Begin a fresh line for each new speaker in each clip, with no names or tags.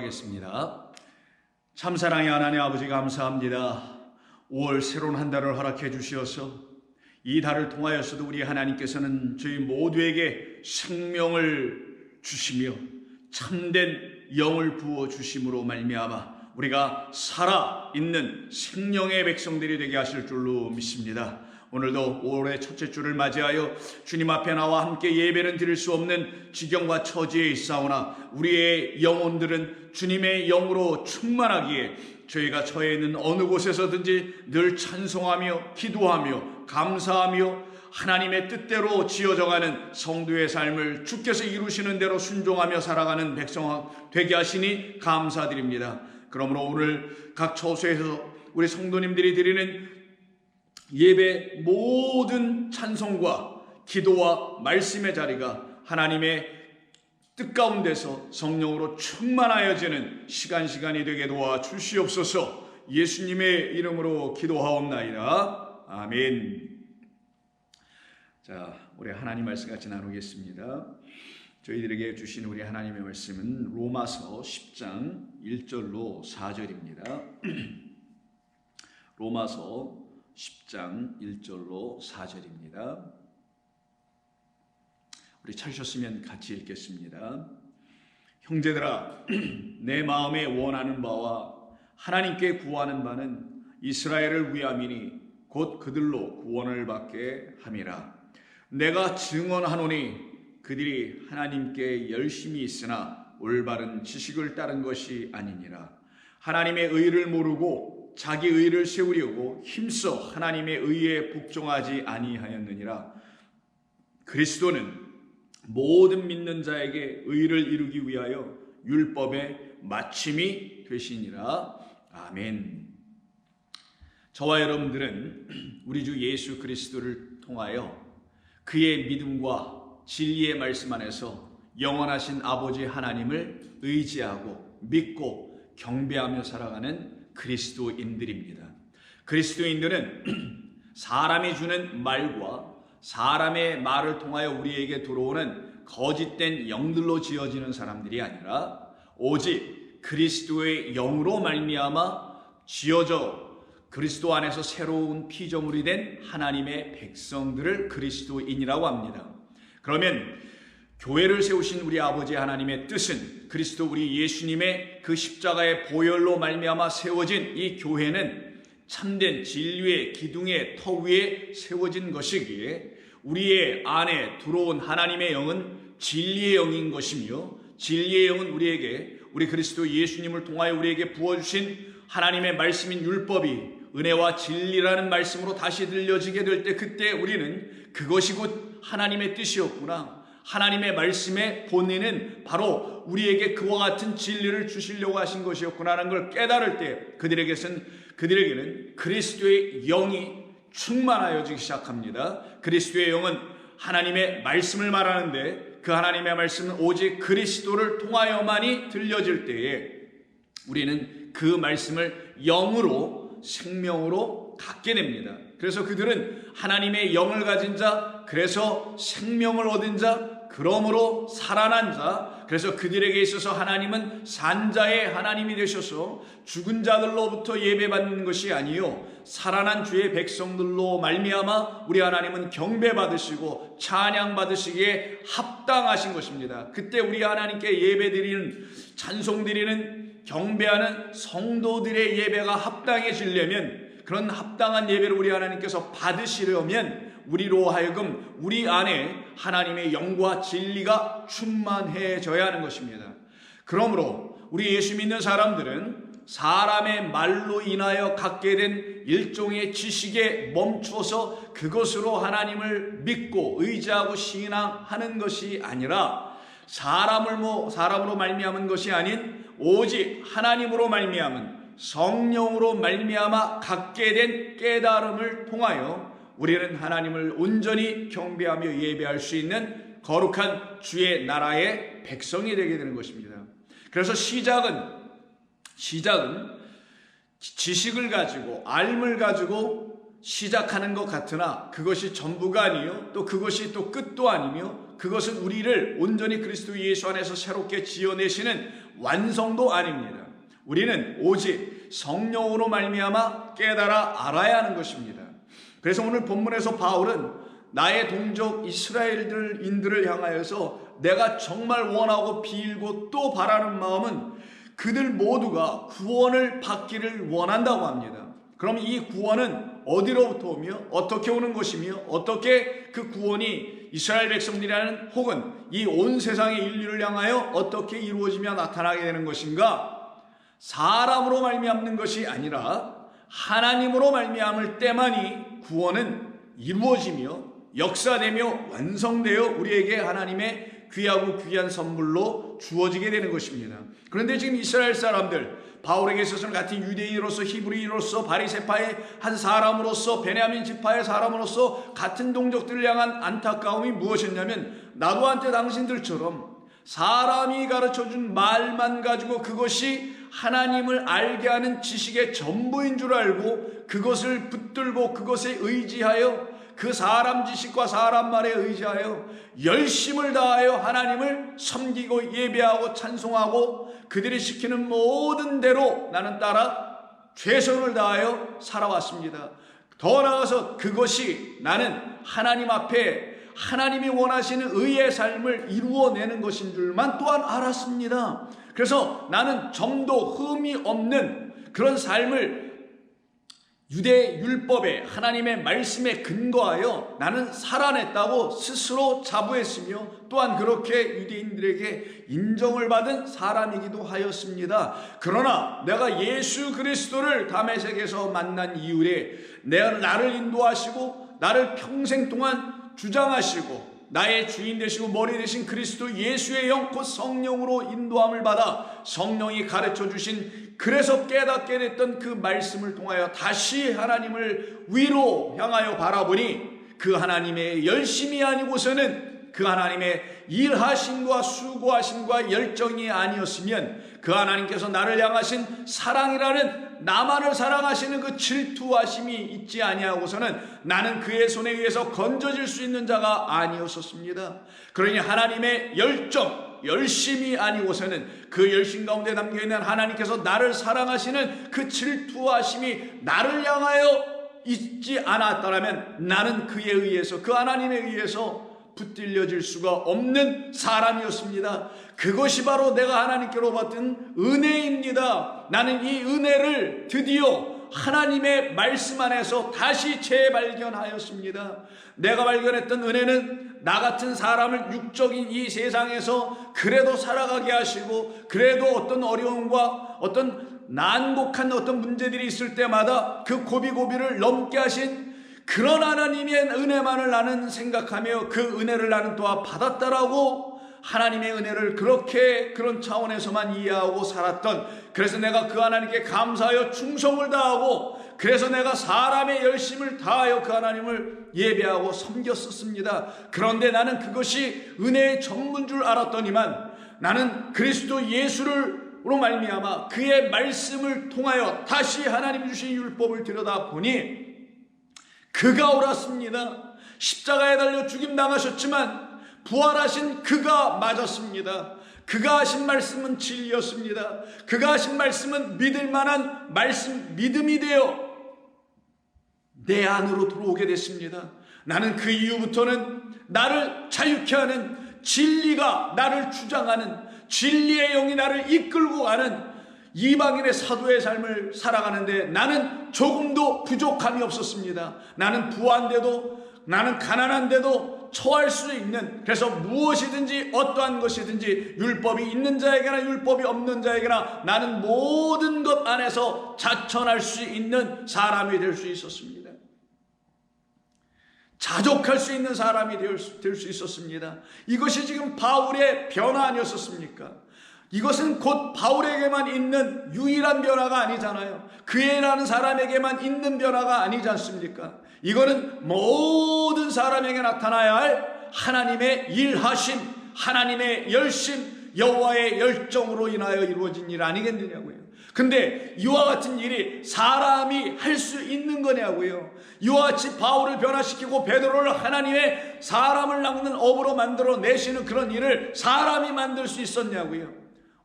기도하겠습니다. 참사랑의 하나님 아버지 감사합니다. 5월 새로운 한 달을 허락해 주시어서 이 달을 통하여서도 우리 하나님께서는 저희 모두에게 생명을 주시며 참된 영을 부어 주심으로 말미암아 우리가 살아있는 생명의 백성들이 되게 하실 줄로 믿습니다. 오늘도 5월의 첫째 주를 맞이하여 주님 앞에 나와 함께 예배는 드릴 수 없는 지경과 처지에 있사오나 우리의 영혼들은 주님의 영으로 충만하기에 저희가 처해 있는 어느 곳에서든지 늘 찬송하며 기도하며 감사하며 하나님의 뜻대로 지어져가는 성도의 삶을 주께서 이루시는 대로 순종하며 살아가는 백성 되게 하시니 감사드립니다. 그러므로 오늘 각 처소에서 우리 성도님들이 드리는 예배 모든 찬송과 기도와 말씀의 자리가 하나님의 뜻 가운데서 성령으로 충만하여지는 시간이 되게 도와 주시옵소서. 예수님의 이름으로 기도하옵나이다. 아멘. 자, 우리 하나님 말씀 같이 나누겠습니다. 저희들에게 주신 우리 하나님의 말씀은 로마서 10장 1절로 4절입니다. 로마서 10장 1절로 4절입니다. 우리 찾으셨으면 같이 읽겠습니다. 형제들아, 내 마음에 원하는 바와 하나님께 구하는 바는 이스라엘을 위함이니 곧 그들로 구원을 받게 함이라. 내가 증언하노니 그들이 하나님께 열심히 있으나 올바른 지식을 따른 것이 아니니라. 하나님의 의를 모르고 자기 의를 세우려고 힘써 하나님의 의에 복종하지 아니하였느니라. 그리스도는 모든 믿는 자에게 의를 이루기 위하여 율법의 마침이 되시니라. 아멘. 저와 여러분들은 우리 주 예수 그리스도를 통하여 그의 믿음과 진리의 말씀 안에서 영원하신 아버지 하나님을 의지하고 믿고 경배하며 살아가는 그리스도인들입니다. 그리스도인들은 사람이 주는 말과 사람의 말을 통하여 우리에게 들어오는 거짓된 영들로 지어지는 사람들이 아니라 오직 그리스도의 영으로 말미암아 지어져 그리스도 안에서 새로운 피조물이 된 하나님의 백성들을 그리스도인이라고 합니다. 그러면 교회를 세우신 우리 아버지 하나님의 뜻은 그리스도 우리 예수님의 그 십자가의 보혈로 말미암아 세워진 이 교회는 참된 진리의 기둥의 터 위에 세워진 것이기에 우리의 안에 들어온 하나님의 영은 진리의 영인 것이며 진리의 영은 우리 그리스도 예수님을 통하여 우리에게 부어주신 하나님의 말씀인 율법이 은혜와 진리라는 말씀으로 다시 들려지게 될 때 그때 우리는 그것이 곧 하나님의 뜻이었구나. 하나님의 말씀의 본인은 바로 우리에게 그와 같은 진리를 주시려고 하신 것이었구나라는 걸 깨달을 때 그들에게는 그리스도의 영이 충만하여지기 시작합니다. 그리스도의 영은 하나님의 말씀을 말하는데 그 하나님의 말씀은 오직 그리스도를 통하여만이 들려질 때에 우리는 그 말씀을 영으로 생명으로 갖게 됩니다. 그래서 그들은 하나님의 영을 가진 자, 그래서 생명을 얻은 자, 그러므로 살아난 자, 그래서 그들에게 있어서 하나님은 산자의 하나님이 되셔서 죽은 자들로부터 예배받는 것이 아니요 살아난 주의 백성들로 말미암아 우리 하나님은 경배받으시고 찬양받으시기에 합당하신 것입니다. 그때 우리 하나님께 예배드리는 찬송드리는 경배하는 성도들의 예배가 합당해지려면 그런 합당한 예배를 우리 하나님께서 받으시려면 우리로 하여금 우리 안에 하나님의 영과 진리가 충만해져야 하는 것입니다. 그러므로 우리 예수 믿는 사람들은 사람의 말로 인하여 갖게 된 일종의 지식에 멈춰서 그것으로 하나님을 믿고 의지하고 신앙하는 것이 아니라 사람으로 말미암은 것이 아닌 오직 하나님으로 말미암은 성령으로 말미암아 갖게 된 깨달음을 통하여 우리는 하나님을 온전히 경배하며 예배할 수 있는 거룩한 주의 나라의 백성이 되게 되는 것입니다. 그래서 시작은 지식을 가지고 알을 가지고 시작하는 것 같으나 그것이 전부가 아니요 또 그것이 또 끝도 아니며 그것은 우리를 온전히 그리스도 예수 안에서 새롭게 지어내시는 완성도 아닙니다. 우리는 오직 성령으로 말미암아 깨달아 알아야 하는 것입니다. 그래서 오늘 본문에서 바울은 나의 동족 이스라엘인들을 향하여서 내가 정말 원하고 빌고 또 바라는 마음은 그들 모두가 구원을 받기를 원한다고 합니다. 그럼 이 구원은 어디로부터 오며 어떻게 오는 것이며 어떻게 그 구원이 이스라엘 백성들이라는 혹은 이 온 세상의 인류를 향하여 어떻게 이루어지며 나타나게 되는 것인가? 사람으로 말미암는 것이 아니라 하나님으로 말미암을 때만이 구원은 이루어지며 역사되며 완성되어 우리에게 하나님의 귀하고 귀한 선물로 주어지게 되는 것입니다. 그런데 지금 이스라엘 사람들, 바울에게 있어서는 같은 유대인으로서 히브리인으로서 바리새파의 한 사람으로서 베냐민 지파의 사람으로서 같은 동족들을 향한 안타까움이 무엇이었냐면 나도 한때 당신들처럼 사람이 가르쳐준 말만 가지고 그것이 하나님을 알게 하는 지식의 전부인 줄 알고 그것을 붙들고 그것에 의지하여 그 사람 지식과 사람 말에 의지하여 열심을 다하여 하나님을 섬기고 예배하고 찬송하고 그들이 시키는 모든 대로 나는 따라 최선을 다하여 살아왔습니다. 더 나아가서 그것이 나는 하나님 앞에 하나님이 원하시는 의의 삶을 이루어내는 것인 줄만 또한 알았습니다. 그래서 나는 점도 흠이 없는 그런 삶을 유대 율법에 하나님의 말씀에 근거하여 나는 살아냈다고 스스로 자부했으며 또한 그렇게 유대인들에게 인정을 받은 사람이기도 하였습니다. 그러나 내가 예수 그리스도를 다메섹에서 만난 이후에 나를 인도하시고 나를 평생 동안 주장하시고 나의 주인 되시고 머리 되신 그리스도 예수의 영 곧 성령으로 인도함을 받아 성령이 가르쳐 주신 그래서 깨닫게 됐던 그 말씀을 통하여 다시 하나님을 위로 향하여 바라보니 그 하나님의 열심이 아니고서는 그 하나님의 일하심과 수고하심과 열정이 아니었으면 그 하나님께서 나를 향하신 사랑이라는 나만을 사랑하시는 그 질투하심이 있지 아니하고서는 나는 그의 손에 의해서 건져질 수 있는 자가 아니었었습니다. 그러니 하나님의 열심이 아니고서는 그 열심 가운데 담겨있는 하나님께서 나를 사랑하시는 그 질투하심이 나를 향하여 있지 않았다면 나는 그에 의해서 그 하나님에 의해서 붙들려질 수가 없는 사람이었습니다. 그것이 바로 내가 하나님께로 받은 은혜입니다. 나는 이 은혜를 드디어 하나님의 말씀 안에서 다시 재발견하였습니다. 내가 발견했던 은혜는 나 같은 사람을 육적인 이 세상에서 그래도 살아가게 하시고 그래도 어떤 어려움과 어떤 난곡한 어떤 문제들이 있을 때마다 그 고비고비를 넘게 하신 그런 하나님의 은혜만을 나는 생각하며 그 은혜를 나는 또한 받았다라고 하나님의 은혜를 그렇게 그런 차원에서만 이해하고 살았던, 그래서 내가 그 하나님께 감사하여 충성을 다하고 그래서 내가 사람의 열심을 다하여 그 하나님을 예배하고 섬겼었습니다. 그런데 나는 그것이 은혜의 전부인 줄 알았더니만 나는 그리스도 예수로 말미암아 그의 말씀을 통하여 다시 하나님 주신 율법을 들여다보니 그가 옳았습니다. 십자가에 달려 죽임당하셨지만 부활하신 그가 맞았습니다. 그가 하신 말씀은 진리였습니다. 그가 하신 말씀은 믿을만한 말씀, 믿음이 되어 내 안으로 들어오게 됐습니다. 나는 그 이후부터는 나를 자유케 하는 진리가 나를 주장하는 진리의 영이 나를 이끌고 가는 이방인의 사도의 삶을 살아가는데 나는 조금도 부족함이 없었습니다. 나는 부한데도 나는 가난한데도 처할 수 있는, 그래서 무엇이든지 어떠한 것이든지 율법이 있는 자에게나 율법이 없는 자에게나 나는 모든 것 안에서 자천할 수 있는 사람이 될 수 있었습니다. 자족할 수 있는 사람이 될 수 있었습니다. 이것이 지금 바울의 변화 아니었습니까? 이것은 곧 바울에게만 있는 유일한 변화가 아니잖아요. 그애라는 사람에게만 있는 변화가 아니지 않습니까? 이거는 모든 사람에게 나타나야 할 하나님의 일하심, 하나님의 열심, 여호와의 열정으로 인하여 이루어진 일 아니겠느냐고요. 근데 이와 같은 일이 사람이 할 수 있는 거냐고요. 이와 같이 바울을 변화시키고 베드로를 하나님의 사람을 낚는 업으로 만들어 내시는 그런 일을 사람이 만들 수 있었냐고요.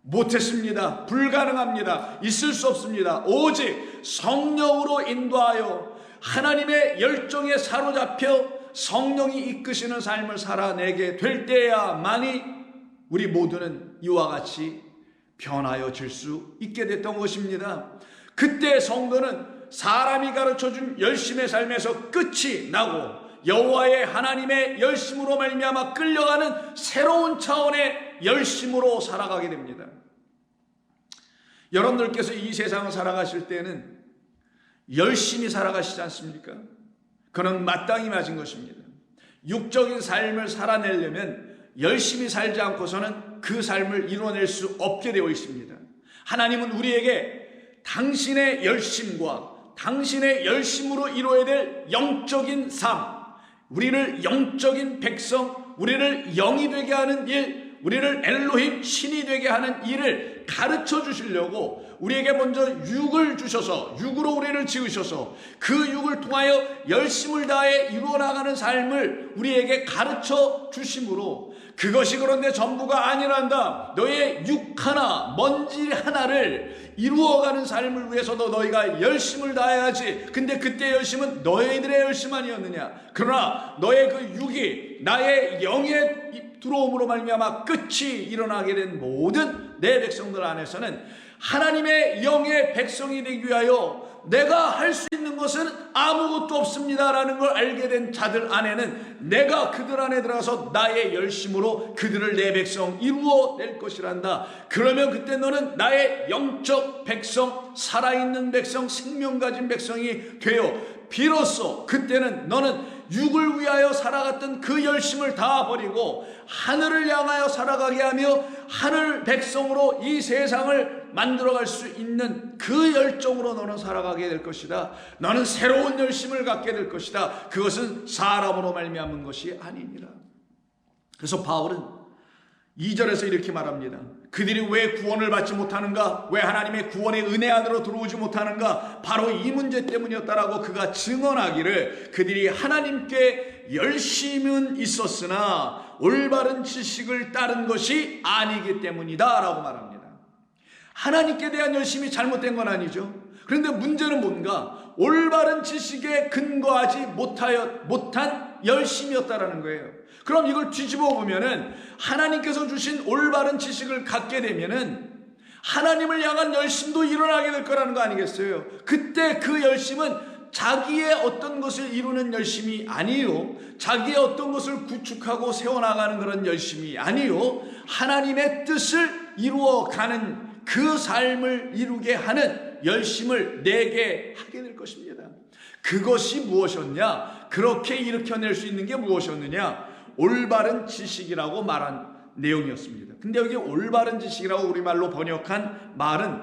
못했습니다. 불가능합니다. 있을 수 없습니다. 오직 성령으로 인도하여 하나님의 열정에 사로잡혀 성령이 이끄시는 삶을 살아내게 될 때야만이 우리 모두는 이와 같이 변화여질 수 있게 됐던 것입니다. 그때 성도는 사람이 가르쳐준 열심의 삶에서 끝이 나고 여호와의 하나님의 열심으로 말미암아 끌려가는 새로운 차원의 열심으로 살아가게 됩니다. 여러분들께서 이 세상을 살아가실 때는 열심히 살아가시지 않습니까? 그는 마땅히 맞은 것입니다. 육적인 삶을 살아내려면 열심히 살지 않고서는 그 삶을 이뤄낼 수 없게 되어 있습니다. 하나님은 우리에게 당신의 열심과 당신의 열심으로 이루어야 될 영적인 삶, 우리를 영적인 백성, 우리를 영이 되게 하는 일, 우리를 엘로힘 신이 되게 하는 일을 가르쳐 주시려고 우리에게 먼저 육을 주셔서, 육으로 우리를 지으셔서 그 육을 통하여 열심을 다해 이루어 나가는 삶을 우리에게 가르쳐 주심으로, 그것이 그런데 전부가 아니란다. 너의 육 하나, 먼지 하나를 이루어가는 삶을 위해서도 너희가 열심을 다해야지. 근데 그때 열심은 너희들의 열심 아니었느냐? 그러나 너의 그 육이 나의 영에 들어옴으로 말미암아 끝이 일어나게 된 모든 내 백성들 안에서는 하나님의 영의 백성이 되기 위하여 내가 할 수 있는 것은 아무것도 없습니다라는 걸 알게 된 자들 안에는 내가 그들 안에 들어가서 나의 열심으로 그들을 내 백성 이루어낼 것이란다. 그러면 그때 너는 나의 영적 백성, 살아있는 백성, 생명 가진 백성이 되어 비로소 그때는 너는 육을 위하여 살아갔던 그 열심을 다 버리고 하늘을 향하여 살아가게 하며 하늘 백성으로 이 세상을 만들어갈 수 있는 그 열정으로 너는 살아가게 될 것이다. 너는 새로운 열심을 갖게 될 것이다. 그것은 사람으로 말미암은 것이 아니니라. 그래서 바울은 2절에서 이렇게 말합니다. 그들이 왜 구원을 받지 못하는가? 왜 하나님의 구원의 은혜 안으로 들어오지 못하는가? 바로 이 문제 때문이었다라고 그가 증언하기를, 그들이 하나님께 열심은 있었으나 올바른 지식을 따른 것이 아니기 때문이다 라고 말합니다. 하나님께 대한 열심이 잘못된 건 아니죠. 그런데 문제는 뭔가? 올바른 지식에 근거하지 못한 열심이었다라는 거예요. 그럼 이걸 뒤집어 보면은 하나님께서 주신 올바른 지식을 갖게 되면은 하나님을 향한 열심도 일어나게 될 거라는 거 아니겠어요? 그때 그 열심은 자기의 어떤 것을 이루는 열심이 아니요, 자기의 어떤 것을 구축하고 세워나가는 그런 열심이 아니요, 하나님의 뜻을 이루어가는 그 삶을 이루게 하는 열심을 내게 하게 될 것입니다. 그것이 무엇이었냐? 그렇게 일으켜낼 수 있는 게 무엇이었느냐? 올바른 지식이라고 말한 내용이었습니다. 근데 여기 올바른 지식이라고 우리말로 번역한 말은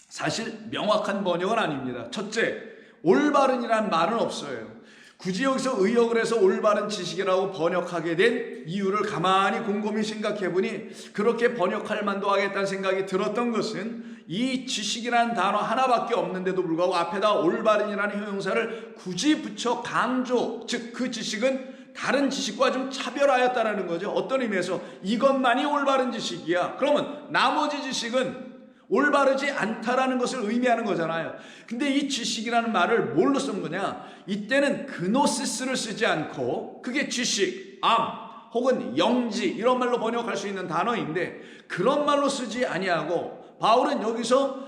사실 명확한 번역은 아닙니다. 첫째, 올바른이란 말은 없어요. 굳이 여기서 의역을 해서 올바른 지식이라고 번역하게 된 이유를 가만히 곰곰이 생각해 보니 그렇게 번역할 만도 하겠다는 생각이 들었던 것은 이 지식이라는 단어 하나밖에 없는데도 불구하고 앞에다 올바른이라는 형용사를 굳이 붙여 강조, 즉 그 지식은 다른 지식과 좀 차별하였다라는 거죠. 어떤 의미에서 이것만이 올바른 지식이야. 그러면 나머지 지식은 올바르지 않다라는 것을 의미하는 거잖아요. 근데 이 지식이라는 말을 뭘로 쓴 거냐? 이때는 그노시스를 쓰지 않고, 그게 지식, 암 혹은 영지 이런 말로 번역할 수 있는 단어인데 그런 말로 쓰지 아니하고 바울은 여기서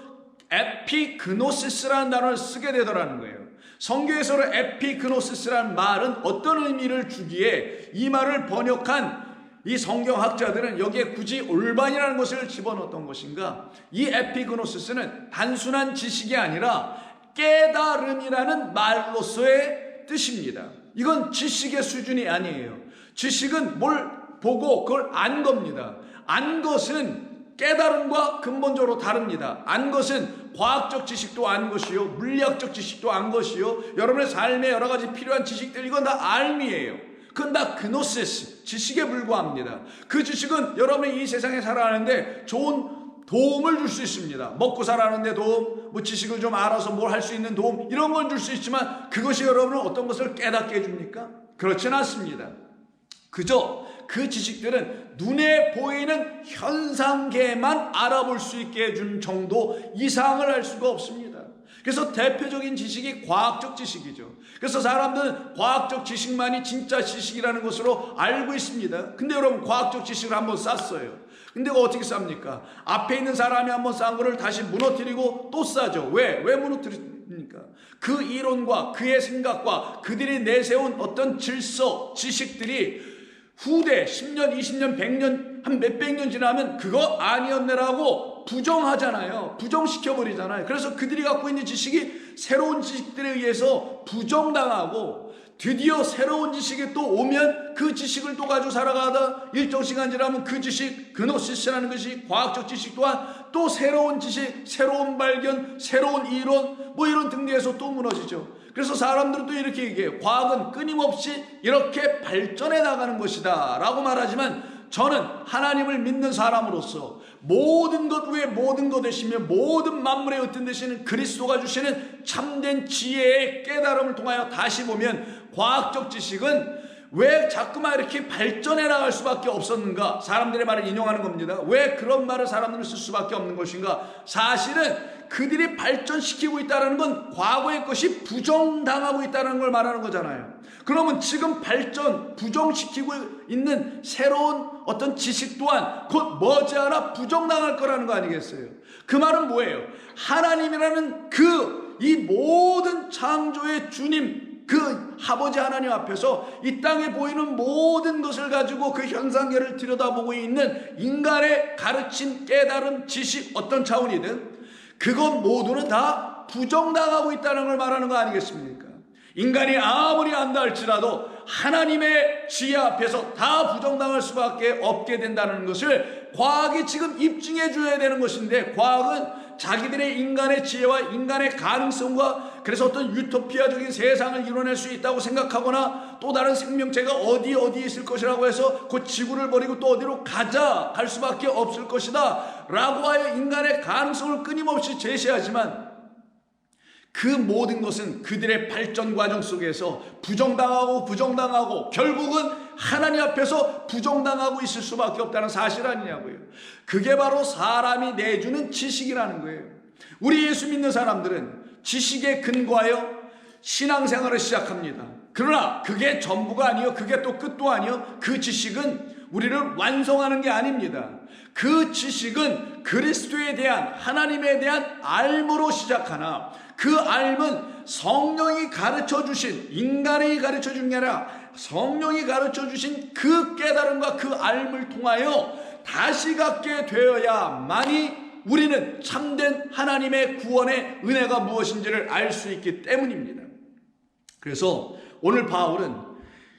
에피그노시스라는 단어를 쓰게 되더라는 거예요. 성경에서 에피그노시스라는 말은 어떤 의미를 주기에 이 말을 번역한 이 성경학자들은 여기에 굳이 올바른이라는 것을 집어넣었던 것인가? 이 에피그노시스는 단순한 지식이 아니라 깨달음이라는 말로서의 뜻입니다. 이건 지식의 수준이 아니에요. 지식은 뭘 보고 그걸 안 겁니다. 안 것은 깨달음과 근본적으로 다릅니다. 안 것은 과학적 지식도 안 것이요, 물리학적 지식도 안 것이요, 여러분의 삶에 여러 가지 필요한 지식들, 이건 다 알미예요. 그건 다 그노시스, 지식에 불과합니다. 그 지식은 여러분이 이 세상에 살아가는데 좋은 도움을 줄 수 있습니다. 먹고 살아가는데 도움, 뭐 지식을 좀 알아서 뭘 할 수 있는 도움, 이런 건 줄 수 있지만 그것이 여러분을 어떤 것을 깨닫게 해줍니까? 그렇진 않습니다. 그저 그 지식들은 눈에 보이는 현상계만 알아볼 수 있게 해주는 정도 이상을 할 수가 없습니다. 그래서 대표적인 지식이 과학적 지식이죠. 그래서 사람들은 과학적 지식만이 진짜 지식이라는 것으로 알고 있습니다. 근데 여러분, 과학적 지식을 한번 쌌어요. 근데 어떻게 쌉니까? 앞에 있는 사람이 한번 싼 거를 다시 무너뜨리고 또 싸죠. 왜 무너뜨립니까? 그 이론과 그의 생각과 그들이 내세운 어떤 질서, 지식들이 후대 10년, 20년, 100년, 한 몇백 년 지나면 그거 아니었네라고 부정하잖아요. 부정시켜버리잖아요. 그래서 그들이 갖고 있는 지식이 새로운 지식들에 의해서 부정당하고, 드디어 새로운 지식이 또 오면 그 지식을 또 가지고 살아가다 일정 시간 지나면 그 지식, 그노시스라는 것이 과학적 지식 또한 또 새로운 지식, 새로운 발견, 새로운 이론, 뭐 이런 등등해서 또 무너지죠. 그래서 사람들은 또 이렇게 얘기해요. 과학은 끊임없이 이렇게 발전해 나가는 것이다 라고 말하지만, 저는 하나님을 믿는 사람으로서 모든 것 위에 모든 것 되시며 모든 만물의 어떤 되시는 그리스도가 주시는 참된 지혜의 깨달음을 통하여 다시 보면, 과학적 지식은 왜 자꾸만 이렇게 발전해 나갈 수밖에 없었는가? 사람들의 말을 인용하는 겁니다. 왜 그런 말을 사람들은 쓸 수밖에 없는 것인가? 사실은 그들이 발전시키고 있다는 건 과거의 것이 부정당하고 있다는 걸 말하는 거잖아요. 그러면 지금 부정시키고 있는 새로운 어떤 지식 또한 곧 머지않아 부정당할 거라는 거 아니겠어요? 그 말은 뭐예요? 하나님이라는 이 모든 창조의 주님, 그 아버지 하나님 앞에서 이 땅에 보이는 모든 것을 가지고 그 현상계를 들여다보고 있는 인간의 가르침, 깨달음, 지식, 어떤 차원이든 그것 모두는 다 부정당하고 있다는 걸 말하는 거 아니겠습니까? 인간이 아무리 안다 할지라도 하나님의 지혜 앞에서 다 부정당할 수밖에 없게 된다는 것을 과학이 지금 입증해 줘야 되는 것인데, 과학은 자기들의 인간의 지혜와 인간의 가능성과 그래서 어떤 유토피아적인 세상을 이뤄낼 수 있다고 생각하거나, 또 다른 생명체가 어디에 있을 것이라고 해서 그 지구를 버리고 또 어디로 가자 할 수밖에 없을 것이다 라고 하여 인간의 가능성을 끊임없이 제시하지만, 그 모든 것은 그들의 발전 과정 속에서 부정당하고 결국은 하나님 앞에서 부정당하고 있을 수밖에 없다는 사실 아니냐고요. 그게 바로 사람이 내주는 지식이라는 거예요. 우리 예수 믿는 사람들은 지식에 근거하여 신앙생활을 시작합니다. 그러나 그게 전부가 아니요, 그게 또 끝도 아니요, 그 지식은 우리를 완성하는 게 아닙니다. 그 지식은 그리스도에 대한, 하나님에 대한 알므로 시작하나, 그 알은 성령이 가르쳐 주신, 인간이 가르쳐 준 게 아니라 성령이 가르쳐 주신 그 깨달음과 그 알을 통하여 다시 갖게 되어야만이 우리는 참된 하나님의 구원의 은혜가 무엇인지를 알 수 있기 때문입니다. 그래서 오늘 바울은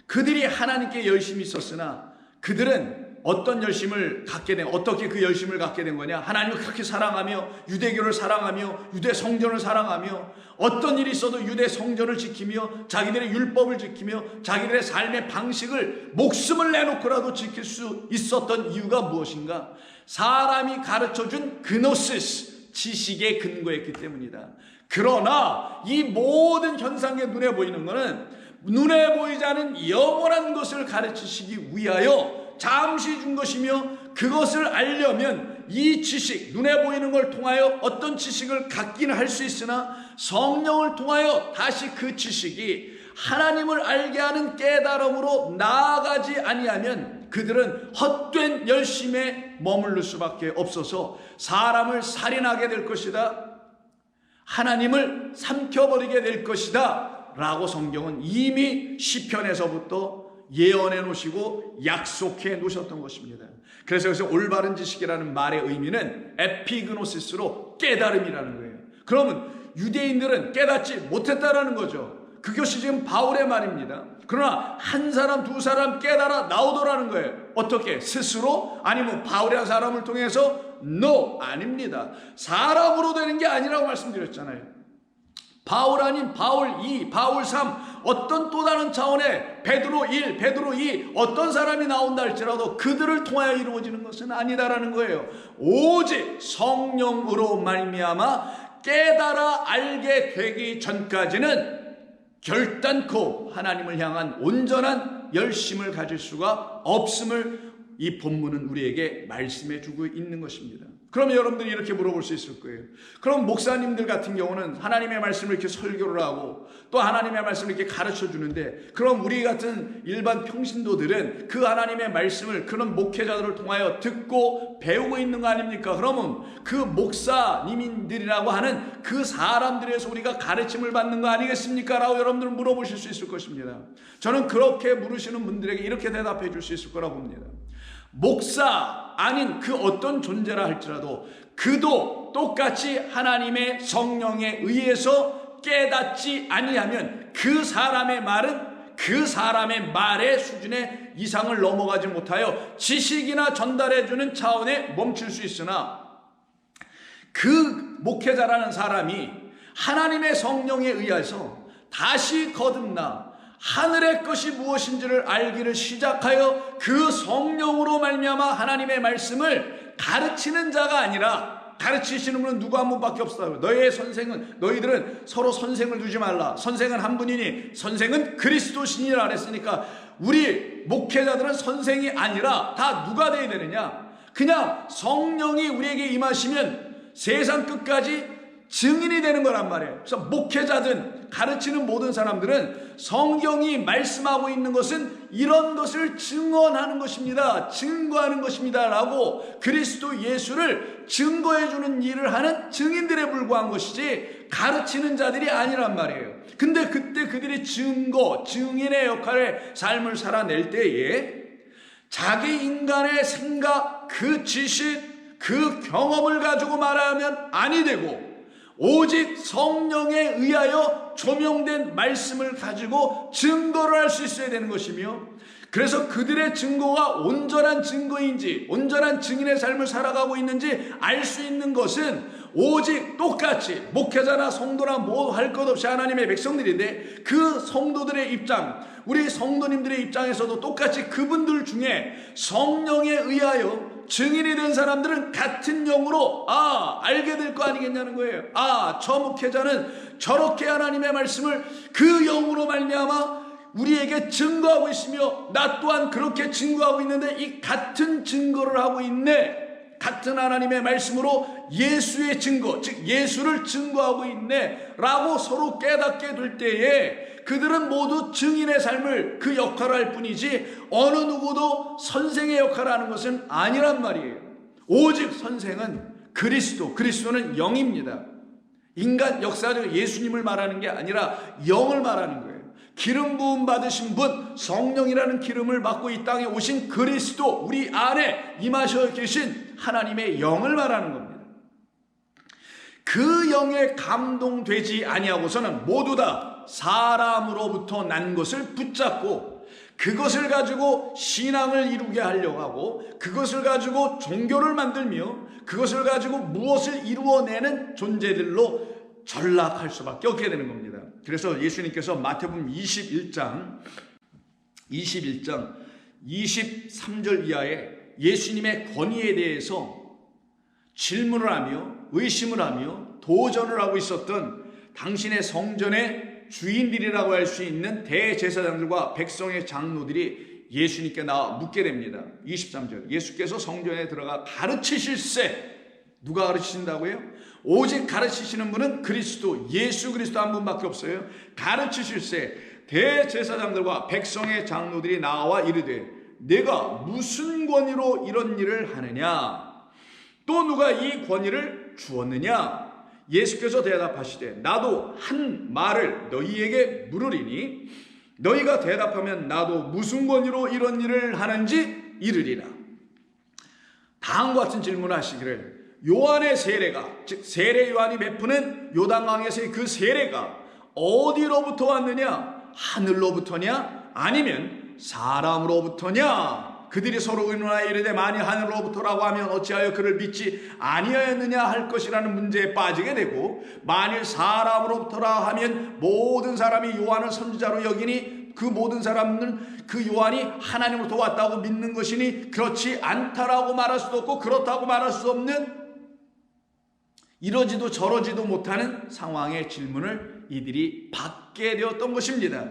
그들이 하나님께 열심히 있었으나 그들은 어떤 열심을 갖게 된, 어떻게 그 열심을 갖게 된 거냐? 하나님을 그렇게 사랑하며 유대교를 사랑하며 유대 성전을 사랑하며 어떤 일이 있어도 유대 성전을 지키며 자기들의 율법을 지키며 자기들의 삶의 방식을 목숨을 내놓고라도 지킬 수 있었던 이유가 무엇인가? 사람이 가르쳐준 그노시스, 지식에 근거했기 때문이다. 그러나 이 모든 현상에 눈에 보이는 것은 눈에 보이지 않은 영원한 것을 가르치시기 위하여 잠시 준 것이며, 그것을 알려면 이 지식, 눈에 보이는 걸 통하여 어떤 지식을 갖기는 할 수 있으나 성령을 통하여 다시 그 지식이 하나님을 알게 하는 깨달음으로 나아가지 아니하면 그들은 헛된 열심에 머무를 수밖에 없어서 사람을 살인하게 될 것이다, 하나님을 삼켜버리게 될 것이다 라고 성경은 이미 시편에서부터 예언해 놓으시고 약속해 놓으셨던 것입니다. 그래서 여기서 올바른 지식이라는 말의 의미는 에피그노시스로 깨달음이라는 거예요. 그러면 유대인들은 깨닫지 못했다라는 거죠. 그것이 지금 바울의 말입니다. 그러나 한 사람 두 사람 깨달아 나오더라는 거예요. 어떻게? 스스로? 아니면 바울이라는 사람을 통해서? No, 아닙니다. 사람으로 되는 게 아니라고 말씀드렸잖아요. 바울 아닌 바울 2, 바울 3, 어떤 또 다른 차원의 베드로 1, 베드로 2 어떤 사람이 나온다 할지라도 그들을 통하여 이루어지는 것은 아니다라는 거예요. 오직 성령으로 말미암아 깨달아 알게 되기 전까지는 결단코 하나님을 향한 온전한 열심을 가질 수가 없음을 이 본문은 우리에게 말씀해 주고 있는 것입니다. 그러면 여러분들이 이렇게 물어볼 수 있을 거예요. 그럼 목사님들 같은 경우는 하나님의 말씀을 이렇게 설교를 하고 또 하나님의 말씀을 이렇게 가르쳐 주는데, 그럼 우리 같은 일반 평신도들은 그 하나님의 말씀을 그런 목회자들을 통하여 듣고 배우고 있는 거 아닙니까? 그러면 그 목사님들이라고 하는 그 사람들에서 우리가 가르침을 받는 거 아니겠습니까? 라고 여러분들 물어보실 수 있을 것입니다. 저는 그렇게 물으시는 분들에게 이렇게 대답해 줄 수 있을 거라고 봅니다. 목사 아닌 그 어떤 존재라 할지라도 그도 똑같이 하나님의 성령에 의해서 깨닫지 아니하면 그 사람의 말은 그 사람의 말의 수준의 이상을 넘어가지 못하여 지식이나 전달해주는 차원에 멈출 수 있으나, 그 목회자라는 사람이 하나님의 성령에 의해서 다시 거듭나 하늘의 것이 무엇인지를 알기를 시작하여 그 성령으로 말미암아 하나님의 말씀을 가르치는 자가 아니라, 가르치시는 분은 누구 한 분밖에 없어요. 너희들은 서로 선생을 두지 말라. 선생은 한 분이니 선생은 그리스도시니라 그랬으니까 우리 목회자들은 선생이 아니라 다 누가 돼야 되느냐? 그냥 성령이 우리에게 임하시면 세상 끝까지 증인이 되는 거란 말이에요. 그래서 목회자든 가르치는 모든 사람들은 성경이 말씀하고 있는 것은 이런 것을 증언하는 것입니다. 증거하는 것입니다. 라고 그리스도 예수를 증거해 주는 일을 하는 증인들에 불과한 것이지 가르치는 자들이 아니란 말이에요. 근데 그때 그들이 증인의 역할의 삶을 살아낼 때에 자기 인간의 생각, 그 지식, 그 경험을 가지고 말하면 아니 되고 오직 성령에 의하여 조명된 말씀을 가지고 증거를 할 수 있어야 되는 것이며, 그래서 그들의 증거가 온전한 증거인지 온전한 증인의 삶을 살아가고 있는지 알 수 있는 것은 오직 똑같이 목회자나 성도나 뭐 할 것 없이 하나님의 백성들인데, 그 성도들의 입장, 우리 성도님들의 입장에서도 똑같이 그분들 중에 성령에 의하여 증인이 된 사람들은 같은 영으로 알게 될 거 아니겠냐는 거예요. 저 목회자는 저렇게 하나님의 말씀을 그 영으로 말미암아 우리에게 증거하고 있으며 나 또한 그렇게 증거하고 있는데 이 같은 증거를 하고 있네. 같은 하나님의 말씀으로 예수의 증거, 즉 예수를 증거하고 있네 라고 서로 깨닫게 될 때에 그들은 모두 증인의 삶을 그 역할을 할 뿐이지 어느 누구도 선생의 역할을 하는 것은 아니란 말이에요. 오직 선생은 그리스도는 영입니다. 인간 역사적 예수님을 말하는 게 아니라 영을 말하는 거예요. 기름 부음 받으신 분, 성령이라는 기름을 받고 이 땅에 오신 그리스도, 우리 안에 임하셔 계신 하나님의 영을 말하는 겁니다. 그 영에 감동되지 아니하고서는 모두 다 사람으로부터 난 것을 붙잡고 그것을 가지고 신앙을 이루게 하려고 하고 그것을 가지고 종교를 만들며 그것을 가지고 무엇을 이루어내는 존재들로 전락할 수밖에 없게 되는 겁니다. 그래서 예수님께서 마태복음 21장 23절 이하에 예수님의 권위에 대해서 질문을 하며 의심을 하며 도전을 하고 있었던 당신의 성전의 주인들이라고 할 수 있는 대제사장들과 백성의 장로들이 예수님께 나와 묻게 됩니다. 23절, 예수께서 성전에 들어가 가르치실세. 누가 가르치신다고요? 오직 가르치시는 분은 그리스도, 예수 그리스도 한 분밖에 없어요. 가르치실세 대제사장들과 백성의 장로들이 나와 이르되 내가 무슨 권위로 이런 일을 하느냐? 또 누가 이 권위를 주었느냐? 예수께서 대답하시되 나도 한 말을 너희에게 물으리니 너희가 대답하면 나도 무슨 권위로 이런 일을 하는지 이르리라. 다음과 같은 질문을 하시기를 요한의 세례가, 즉 세례 요한이 베푸는 요단강에서의 그 세례가 어디로부터 왔느냐? 하늘로부터냐? 아니면 사람으로부터냐? 그들이 서로 의논하여 이르되 만일 하늘로부터라고 하면 어찌하여 그를 믿지 아니하였느냐 할 것이라는 문제에 빠지게 되고, 만일 사람으로부터라 하면 모든 사람이 요한을 선지자로 여기니 그 모든 사람은 그 요한이 하나님으로부터 왔다고 믿는 것이니 그렇지 않다라고 말할 수도 없고 그렇다고 말할 수 없는, 이러지도 저러지도 못하는 상황의 질문을 이들이 받게 되었던 것입니다.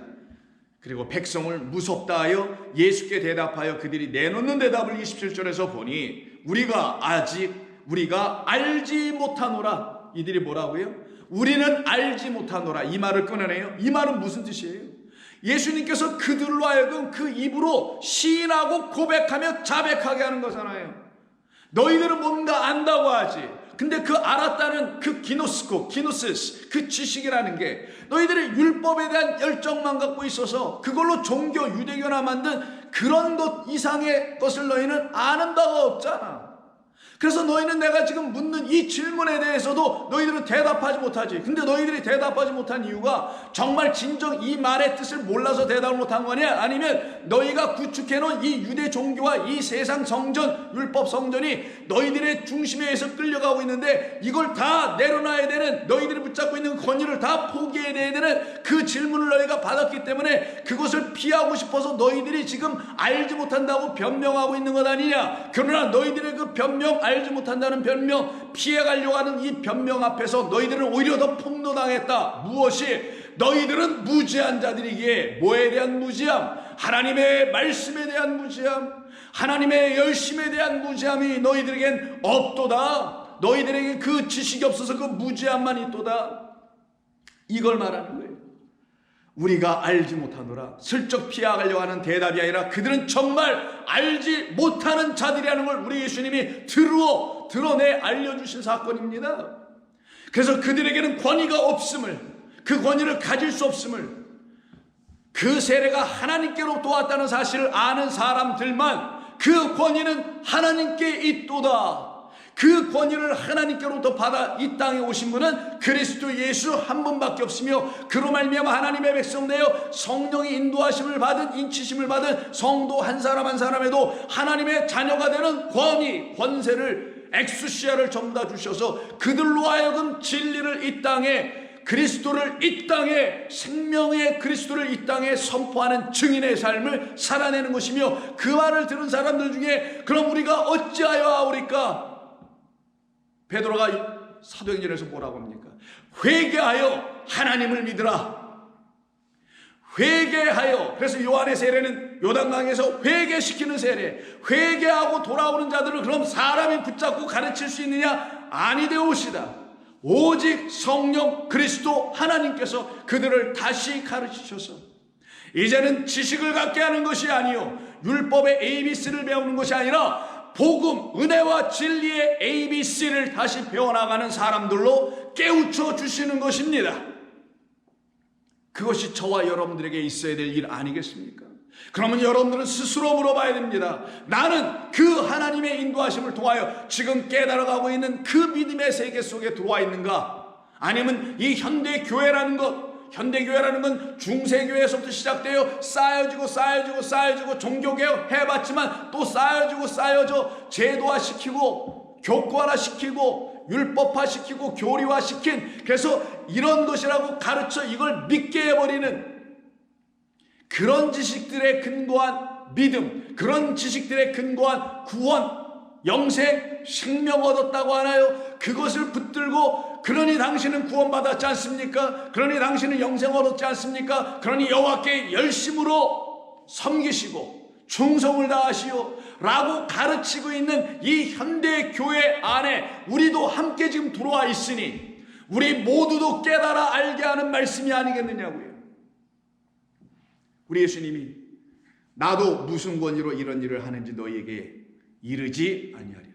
그리고 백성을 무섭다 하여 예수께 대답하여 그들이 내놓는 대답을 27절에서 보니 우리가 알지 못하노라. 이들이 뭐라고요? 우리는 알지 못하노라. 이 말을 꺼내네요. 이 말은 무슨 뜻이에요? 예수님께서 그들로 하여금 그 입으로 시인하고 고백하며 자백하게 하는 거잖아요. 너희들은 뭔가 안다고 하지. 근데 그 알았다는 그 기노시스, 그 지식이라는 게 너희들의 율법에 대한 열정만 갖고 있어서 그걸로 종교, 유대교나 만든 그런 것 이상의 것을 너희는 아는 바가 없잖아. 그래서 너희는 내가 지금 묻는 이 질문에 대해서도 너희들은 대답하지 못하지. 근데 너희들이 대답하지 못한 이유가 정말 진정 이 말의 뜻을 몰라서 대답을 못한 거냐? 아니면 너희가 구축해놓은 이 유대 종교와 이 세상 성전, 율법 성전이 너희들의 중심에 의해서 끌려가고 있는데 이걸 다 내려놔야 되는, 너희들이 붙잡고 있는 권위를 다 포기해야 되는 그 질문을 너희가 받았기 때문에 그것을 피하고 싶어서 너희들이 지금 알지 못한다고 변명하고 있는 것 아니냐? 그러나 너희들의 그 변명, 알지 못한다는 변명, 피해가려고 하는 이 변명 앞에서 너희들은 오히려 더 폭로당했다. 무엇이? 너희들은 무지한 자들이기에. 뭐에 대한 무지함? 하나님의 말씀에 대한 무지함, 하나님의 열심에 대한 무지함이 너희들에겐 없도다. 너희들에게 그 지식이 없어서 그 무지함만 있도다. 이걸 말하는 거예요. 우리가 알지 못하노라. 슬쩍 피하려고 하는 대답이 아니라 그들은 정말 알지 못하는 자들이라는 걸 우리 예수님이 드러내 알려주신 사건입니다. 그래서 그들에게는 권위가 없음을, 그 권위를 가질 수 없음을, 그 세례가 하나님께로부터 왔다는 사실을 아는 사람들만 그 권위는 하나님께 있도다. 그 권위를 하나님께로부터 받아 이 땅에 오신 분은 그리스도 예수 한 분밖에 없으며 그로 말미암아 하나님의 백성 되어 성령의 인도하심을 받은, 인치심을 받은 성도 한 사람 한 사람에도 하나님의 자녀가 되는 권위, 권세를, 엑수시아를 전부 다 주셔서 그들로 하여금 진리를 이 땅에, 그리스도를 이 땅에, 생명의 그리스도를 이 땅에 선포하는 증인의 삶을 살아내는 것이며, 그 말을 들은 사람들 중에 그럼 우리가 어찌하여 하오리까? 베드로가 사도행전에서 뭐라고 합니까? 회개하여 하나님을 믿으라. 회개하여. 그래서 요한의 세례는 요단강에서 회개시키는 세례. 회개하고 돌아오는 자들을 그럼 사람이 붙잡고 가르칠 수 있느냐? 아니 되옵시다. 오직 성령 그리스도 하나님께서 그들을 다시 가르치셔서 이제는 지식을 갖게 하는 것이 아니요 율법의 ABC를 배우는 것이 아니라 복음, 은혜와 진리의 ABC를 다시 배워나가는 사람들로 깨우쳐 주시는 것입니다. 그것이 저와 여러분들에게 있어야 될 일 아니겠습니까? 그러면 여러분들은 스스로 물어봐야 됩니다. 나는 그 하나님의 인도하심을 통하여 지금 깨달아가고 있는 그 믿음의 세계 속에 들어와 있는가? 아니면 이 현대교회라는 것, 현대교회라는 건 중세교회에서부터 시작되어 쌓여지고 종교개혁 해봤지만 또 쌓여져 제도화시키고 교과화시키고 율법화시키고 교리화시킨, 그래서 이런 것이라고 가르쳐 이걸 믿게 해버리는 그런 지식들에 근거한 믿음, 그런 지식들에 근거한 구원, 영생, 생명 얻었다고 하나요? 그것을 붙들고 그러니 당신은 구원받았지 않습니까? 그러니 당신은 영생 얻었지 않습니까? 그러니 여호와께 열심으로 섬기시고 충성을 다하시오 라고 가르치고 있는 이 현대교회 안에 우리도 함께 지금 들어와 있으니 우리 모두도 깨달아 알게 하는 말씀이 아니겠느냐고요. 우리 예수님이 나도 무슨 권위로 이런 일을 하는지 너희에게 이르지 아니하리라.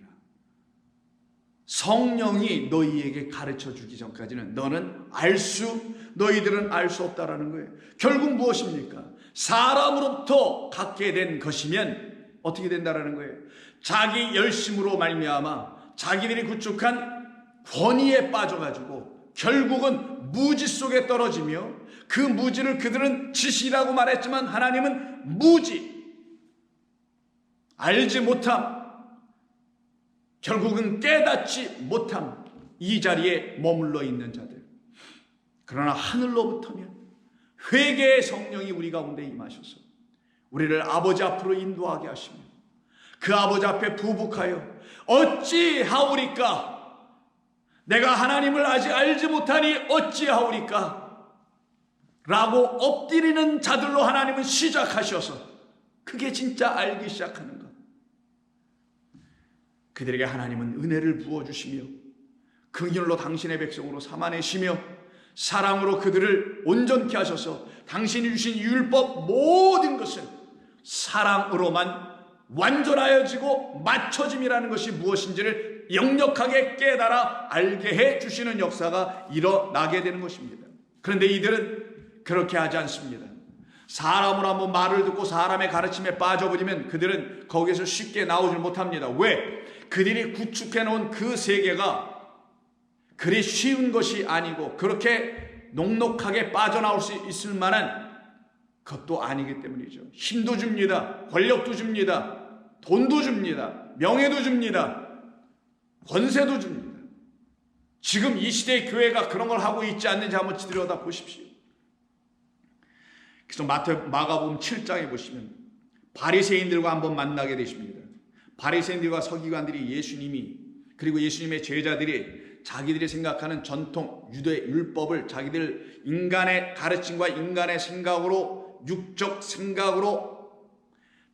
성령이 너희에게 가르쳐 주기 전까지는 너희들은 알 수 없다라는 거예요. 결국 무엇입니까? 사람으로부터 갖게 된 것이면 어떻게 된다라는 거예요? 자기 열심으로 말미암아 자기들이 구축한 권위에 빠져가지고 결국은 무지 속에 떨어지며 그 무지를 그들은 지식이라고 말했지만 하나님은 무지, 알지 못함, 결국은 깨닫지 못함, 이 자리에 머물러 있는 자들. 그러나 하늘로부터면 회개의 성령이 우리 가운데 임하셔서 우리를 아버지 앞으로 인도하게 하시며 그 아버지 앞에 부복하여 어찌하오리까? 내가 하나님을 아직 알지 못하니 어찌하오리까? 엎드리는 자들로 하나님은 시작하셔서 그게 진짜 알기 시작하는 것. 그들에게 하나님은 은혜를 부어주시며 긍휼로 당신의 백성으로 삼아내시며 사랑으로 그들을 온전케 하셔서 당신이 주신 율법 모든 것은 사랑으로만 완전하여지고 맞춰짐이라는 것이 무엇인지를 역력하게 깨달아 알게 해주시는 역사가 일어나게 되는 것입니다. 그런데 이들은 그렇게 하지 않습니다. 사람으로 한번 말을 듣고 사람의 가르침에 빠져버리면 그들은 거기에서 쉽게 나오질 못합니다. 왜? 그들이 구축해 놓은 그 세계가 그리 쉬운 것이 아니고 그렇게 녹록하게 빠져나올 수 있을 만한 것도 아니기 때문이죠. 힘도 줍니다. 권력도 줍니다. 돈도 줍니다. 명예도 줍니다. 권세도 줍니다. 지금 이 시대의 교회가 그런 걸 하고 있지 않는지 한번 들여다보십시오. 그래서 마가복음 7장에 보시면 바리새인들과 한번 만나게 되십니다. 바리새인들과 서기관들이 예수님이 그리고 예수님의 제자들이 자기들이 생각하는 전통 유대 율법을 자기들 인간의 가르침과 인간의 생각으로 육적 생각으로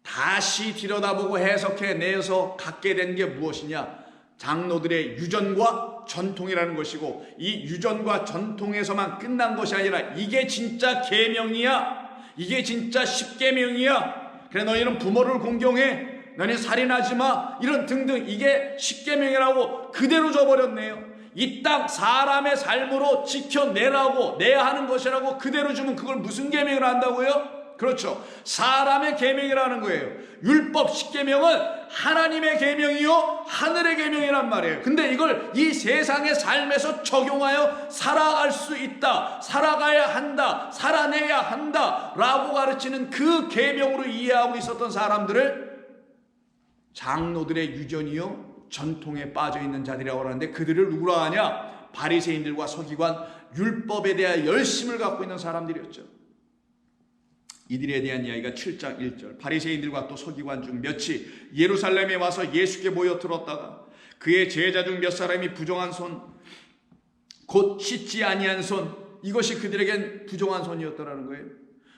다시 들여다보고 해석해 내서 갖게 된 게 무엇이냐? 장로들의 유전과 전통이라는 것이고 이 유전과 전통에서만 끝난 것이 아니라 이게 진짜 계명이야. 이게 진짜 십계명이야. 그래 너희는 부모를 공경해. 너희는 살인하지 마. 이런 등등 이게 십계명이라고 그대로 줘버렸네요. 이 땅 사람의 삶으로 지켜내라고 내야 하는 것이라고 그대로 주면 그걸 무슨 계명을 한다고요? 그렇죠. 사람의 계명이라는 거예요. 율법 십계명은 하나님의 계명이요 하늘의 계명이란 말이에요. 근데 이걸 이 세상의 삶에서 적용하여 살아갈 수 있다, 살아가야 한다, 살아내야 한다 라고 가르치는 그 계명으로 이해하고 있었던 사람들을 장로들의 유전이요 전통에 빠져있는 자들이라고 하는데 그들을 누구라 하냐? 바리새인들과 서기관, 율법에 대한 열심을 갖고 있는 사람들이었죠. 이들에 대한 이야기가 7장 1절. 바리새인들과 또 서기관 중 몇이 예루살렘에 와서 예수께 모여 들었다가 그의 제자 중 몇 사람이 부정한 손, 곧 씻지 아니한 손, 이것이 그들에겐 부정한 손이었다라는 거예요.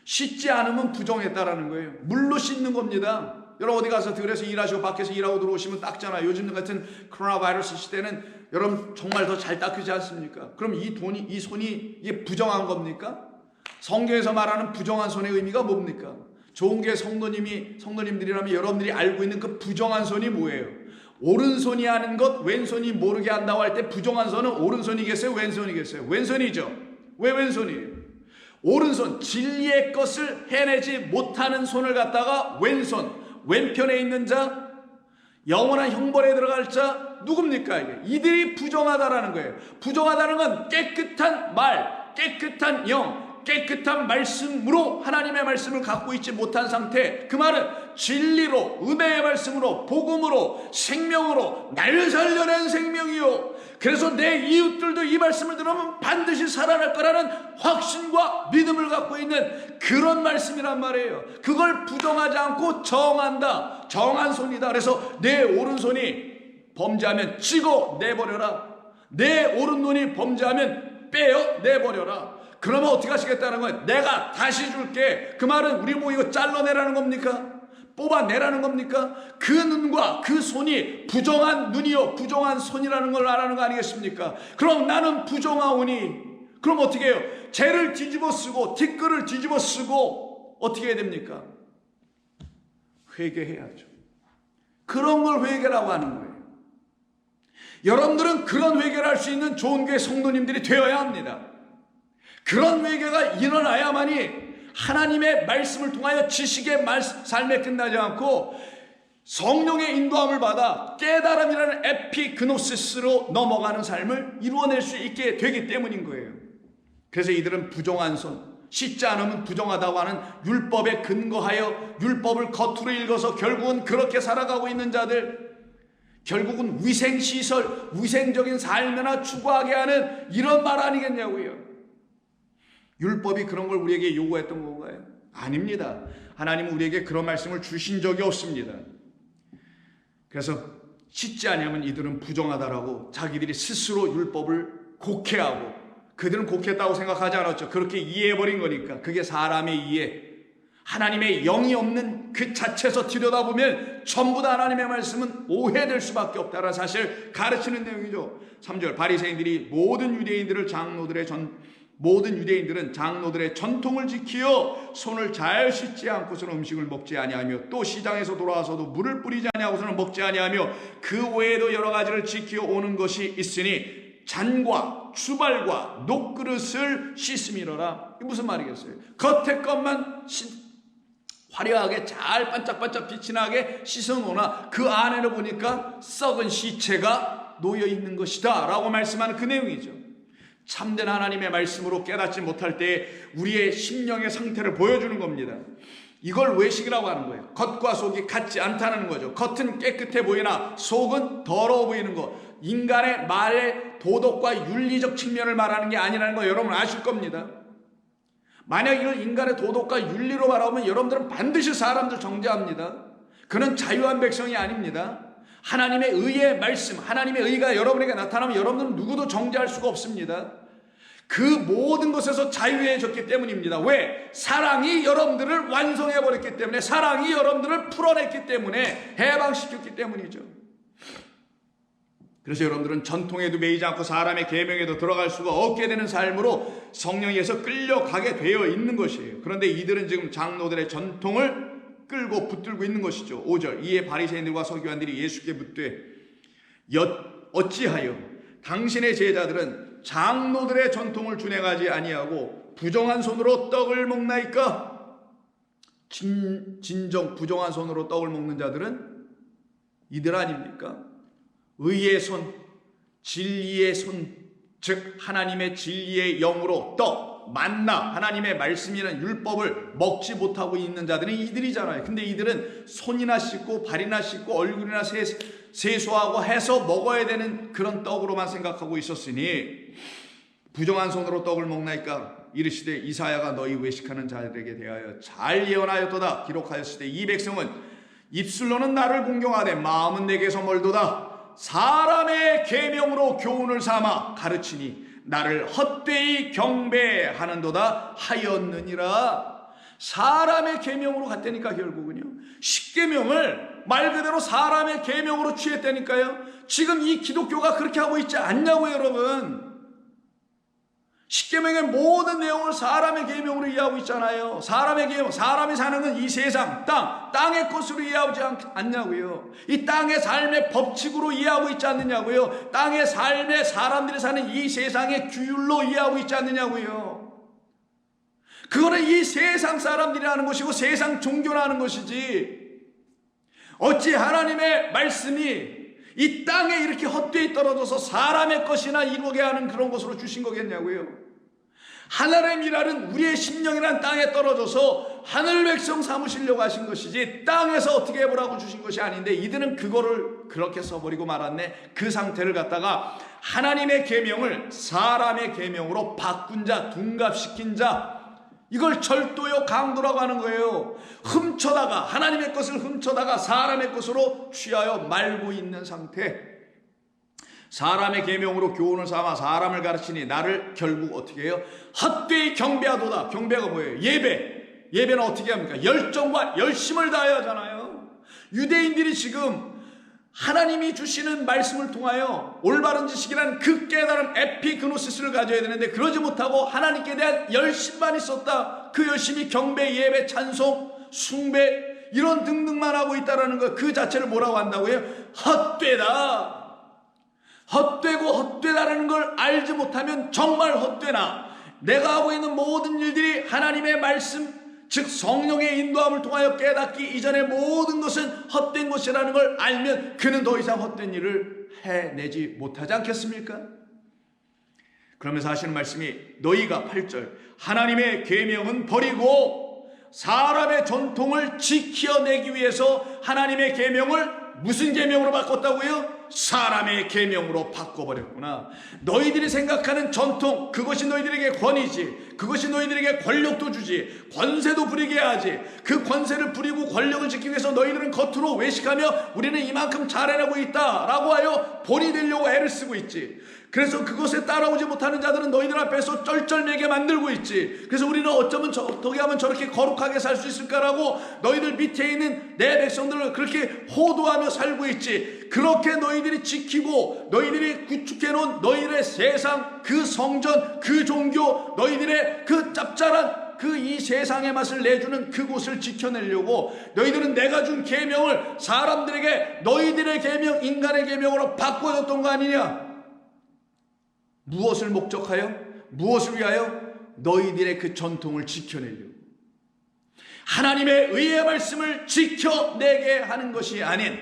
씻지 않으면 부정했다라는 거예요. 물로 씻는 겁니다. 여러분 어디 가서 들에서 일하시고 밖에서 일하고 들어오시면 닦잖아요. 요즘 같은 코로나 바이러스 시대는 여러분 정말 더 잘 닦이지 않습니까? 그럼 이 손이 이게 부정한 겁니까? 성경에서 말하는 부정한 손의 의미가 뭡니까? 좋은 게 성도님들이라면 여러분들이 알고 있는 그 부정한 손이 뭐예요? 오른손이 하는 것 왼손이 모르게 한다고 할 때 부정한 손은 오른손이겠어요? 왼손이겠어요? 왼손이죠. 왜 왼손이에요? 오른손 진리의 것을 해내지 못하는 손을 갖다가 왼편에 있는 자, 영원한 형벌에 들어갈 자 누굽니까? 이들이 부정하다라는 거예요. 부정하다는 건 깨끗한 말, 깨끗한 영, 깨끗한 말씀으로 하나님의 말씀을 갖고 있지 못한 상태. 그 말은 진리로, 은혜의 말씀으로, 복음으로, 생명으로 나를 살려낸 생명이요. 그래서 내 이웃들도 이 말씀을 들으면 반드시 살아날 거라는 확신과 믿음을 갖고 있는 그런 말씀이란 말이에요. 그걸 부정하지 않고 정한다. 정한 손이다. 그래서 내 오른손이 범죄하면 찍어 내버려라. 내 오른손이 범죄하면 빼어 내버려라. 그러면 어떻게 하시겠다는 거예요? 내가 다시 줄게. 그 말은 우리 뭐 이거 잘라내라는 겁니까? 뽑아내라는 겁니까? 그 눈과 그 손이 부정한 눈이요 부정한 손이라는 걸 말하는 거 아니겠습니까? 그럼 나는 부정하오니 그럼 어떻게 해요? 죄를 뒤집어 쓰고 티끌을 뒤집어 쓰고 어떻게 해야 됩니까? 회개해야죠. 그런 걸 회개라고 하는 거예요. 여러분들은 그런 회개를 할 수 있는 좋은 교회 성도님들이 되어야 합니다. 그런 회개가 일어나야만이 하나님의 말씀을 통하여 지식의 삶에 끝나지 않고 성령의 인도함을 받아 깨달음이라는 에피그노시스로 넘어가는 삶을 이루어낼 수 있게 되기 때문인 거예요. 그래서 이들은 부정한 손, 씻지 않으면 부정하다고 하는 율법에 근거하여 율법을 겉으로 읽어서 결국은 그렇게 살아가고 있는 자들, 결국은 위생시설, 위생적인 삶이나 추구하게 하는 이런 말 아니겠냐고요. 율법이 그런 걸 우리에게 요구했던 건가요? 아닙니다. 하나님은 우리에게 그런 말씀을 주신 적이 없습니다. 그래서 씻지 아니하면 이들은 부정하다라고 자기들이 스스로 율법을 곡해하고 그들은 곡했다고 생각하지 않았죠. 그렇게 이해해버린 거니까. 그게 사람의 이해. 하나님의 영이 없는 그 자체에서 들여다보면 전부 다 하나님의 말씀은 오해될 수밖에 없다는 사실 가르치는 내용이죠. 3절 바리새인들이 모든 유대인들은 장로들의 전통을 지키어 손을 잘 씻지 않고서는 음식을 먹지 아니하며 또 시장에서 돌아와서도 물을 뿌리지 아니하고서는 먹지 아니하며 그 외에도 여러 가지를 지키어 오는 것이 있으니 잔과 주발과 녹그릇을 씻음이로라. 이게 무슨 말이겠어요? 겉에 것만 화려하게 잘 반짝반짝 빛이 나게 씻어놓으나 그 안에는 보니까 썩은 시체가 놓여있는 것이다 라고 말씀하는 그 내용이죠. 참된 하나님의 말씀으로 깨닫지 못할 때 우리의 심령의 상태를 보여주는 겁니다. 이걸 외식이라고 하는 거예요. 겉과 속이 같지 않다는 거죠. 겉은 깨끗해 보이나 속은 더러워 보이는 거. 인간의 말의 도덕과 윤리적 측면을 말하는 게 아니라는 거 여러분 아실 겁니다. 만약 이걸 인간의 도덕과 윤리로 말하면 여러분들은 반드시 사람들 정죄합니다. 그는 자유한 백성이 아닙니다. 하나님의 의의 말씀, 하나님의 의가 여러분에게 나타나면 여러분들은 누구도 정죄할 수가 없습니다. 그 모든 것에서 자유해졌기 때문입니다. 왜? 사랑이 여러분들을 완성해버렸기 때문에, 사랑이 여러분들을 풀어냈기 때문에, 해방시켰기 때문이죠. 그래서 여러분들은 전통에도 매이지 않고 사람의 계명에도 들어갈 수가 없게 되는 삶으로 성령에서 끌려가게 되어 있는 것이에요. 그런데 이들은 지금 장로들의 전통을 끌고 붙들고 있는 것이죠. 5절 이에 바리새인들과 서기관들이 예수께 묻되 어찌하여 당신의 제자들은 장로들의 전통을 준행하지 아니하고 부정한 손으로 떡을 먹나이까? 진정 부정한 손으로 떡을 먹는 자들은 이들 아닙니까? 의의 손, 진리의 손, 즉 하나님의 진리의 영으로 떡, 만나, 하나님의 말씀이라는 율법을 먹지 못하고 있는 자들은 이들이잖아요. 근데 이들은 손이나 씻고 발이나 씻고 얼굴이나 세수하고 해서 먹어야 되는 그런 떡으로만 생각하고 있었으니 부정한 손으로 떡을 먹나이까? 이르시되 이사야가 너희 외식하는 자들에게 대하여 잘 예언하였도다. 기록하였을 때 이 백성은 입술로는 나를 공경하되 마음은 내게서 멀도다. 사람의 계명으로 교훈을 삼아 가르치니 나를 헛되이 경배하는도다 하였느니라. 사람의 계명으로 갔다니까. 결국은요, 십계명을 말 그대로 사람의 계명으로 취했다니까요. 지금 이 기독교가 그렇게 하고 있지 않냐고요. 여러분, 십계명의 모든 내용을 사람의 계명으로 이해하고 있잖아요. 사람의 계명, 사람이 사는 건 이 세상, 땅의 것으로 이해하지 않냐고요. 이 땅의 삶의 법칙으로 이해하고 있지 않느냐고요. 땅의 삶에 사람들이 사는 이 세상의 규율로 이해하고 있지 않느냐고요. 그거는 이 세상 사람들이 하는 것이고 세상 종교를 하는 것이지, 어찌 하나님의 말씀이 이 땅에 이렇게 헛되이 떨어져서 사람의 것이나 이루게 하는 그런 것으로 주신 거겠냐고요. 하나님이라는 우리의 심령이라는 땅에 떨어져서 하늘 백성 삼으시려고 하신 것이지 땅에서 어떻게 해보라고 주신 것이 아닌데, 이들은 그거를 그렇게 써버리고 말았네. 그 상태를 갖다가 하나님의 계명을 사람의 계명으로 바꾼 자, 둔갑시킨 자, 이걸 절도요 강도라고 하는 거예요. 훔쳐다가, 하나님의 것을 훔쳐다가 사람의 것으로 취하여 말고 있는 상태. 사람의 계명으로 교훈을 삼아 사람을 가르치니 나를 결국 어떻게 해요? 헛되이 경배하도다. 경배가 뭐예요? 예배는 어떻게 합니까? 열정과 열심을 다해야 하잖아요. 유대인들이 지금 하나님이 주시는 말씀을 통하여 올바른 지식이라는 그 깨달음, 에피그노시스를 가져야 되는데 그러지 못하고 하나님께 대한 열심만 있었다. 그 열심이 경배, 예배, 찬송, 숭배 이런 등등만 하고 있다라는 거, 그 자체를 뭐라고 한다고요? 헛되다. 헛되고 헛되다라는 걸 알지 못하면 정말 헛되나, 내가 하고 있는 모든 일들이 하나님의 말씀, 즉 성령의 인도함을 통하여 깨닫기 이전의 모든 것은 헛된 것이라는 걸 알면 그는 더 이상 헛된 일을 해내지 못하지 않겠습니까? 그러면서 하시는 말씀이, 너희가 8절 하나님의 계명은 버리고 사람의 전통을 지켜내기 위해서 하나님의 계명을 무슨 계명으로 바꿨다고요? 사람의 계명으로 바꿔버렸구나. 너희들이 생각하는 전통, 그것이 너희들에게 권위지, 그것이 너희들에게 권력도 주지, 권세도 부리게 하지. 그 권세를 부리고 권력을 지키기 위해서 너희들은 겉으로 외식하며 우리는 이만큼 잘해내고 있다 라고 하여 본이 되려고 애를 쓰고 있지. 그래서 그것에 따라오지 못하는 자들은 너희들 앞에서 쩔쩔매게 만들고 있지. 그래서 우리는 어쩌면 어떻게 하면 저렇게 거룩하게 살 수 있을까라고 너희들 밑에 있는 내 백성들을 그렇게 호도하며 살고 있지. 그렇게 너희들이 지키고 너희들이 구축해놓은 너희들의 세상, 그 성전, 그 종교, 너희들의 그 짭짤한 그 이 세상의 맛을 내주는 그곳을 지켜내려고 너희들은 내가 준 계명을 사람들에게 너희들의 계명, 인간의 계명으로 바꿔줬던 거 아니냐? 무엇을 목적하여? 무엇을 위하여? 너희들의 그 전통을 지켜내려고. 하나님의 의의 말씀을 지켜내게 하는 것이 아닌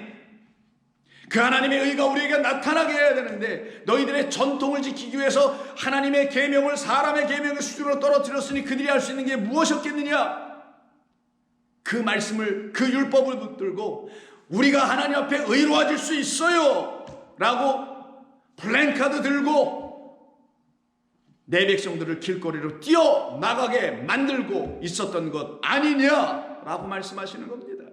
그 하나님의 의가 우리에게 나타나게 해야 되는데 너희들의 전통을 지키기 위해서 하나님의 계명을 사람의 계명의 수준으로 떨어뜨렸으니 그들이 할 수 있는 게 무엇이었겠느냐? 그 말씀을, 그 율법을 붙들고 우리가 하나님 앞에 의로워질 수 있어요 라고 플랜카드 들고 내 백성들을 길거리로 뛰어나가게 만들고 있었던 것 아니냐라고 말씀하시는 겁니다.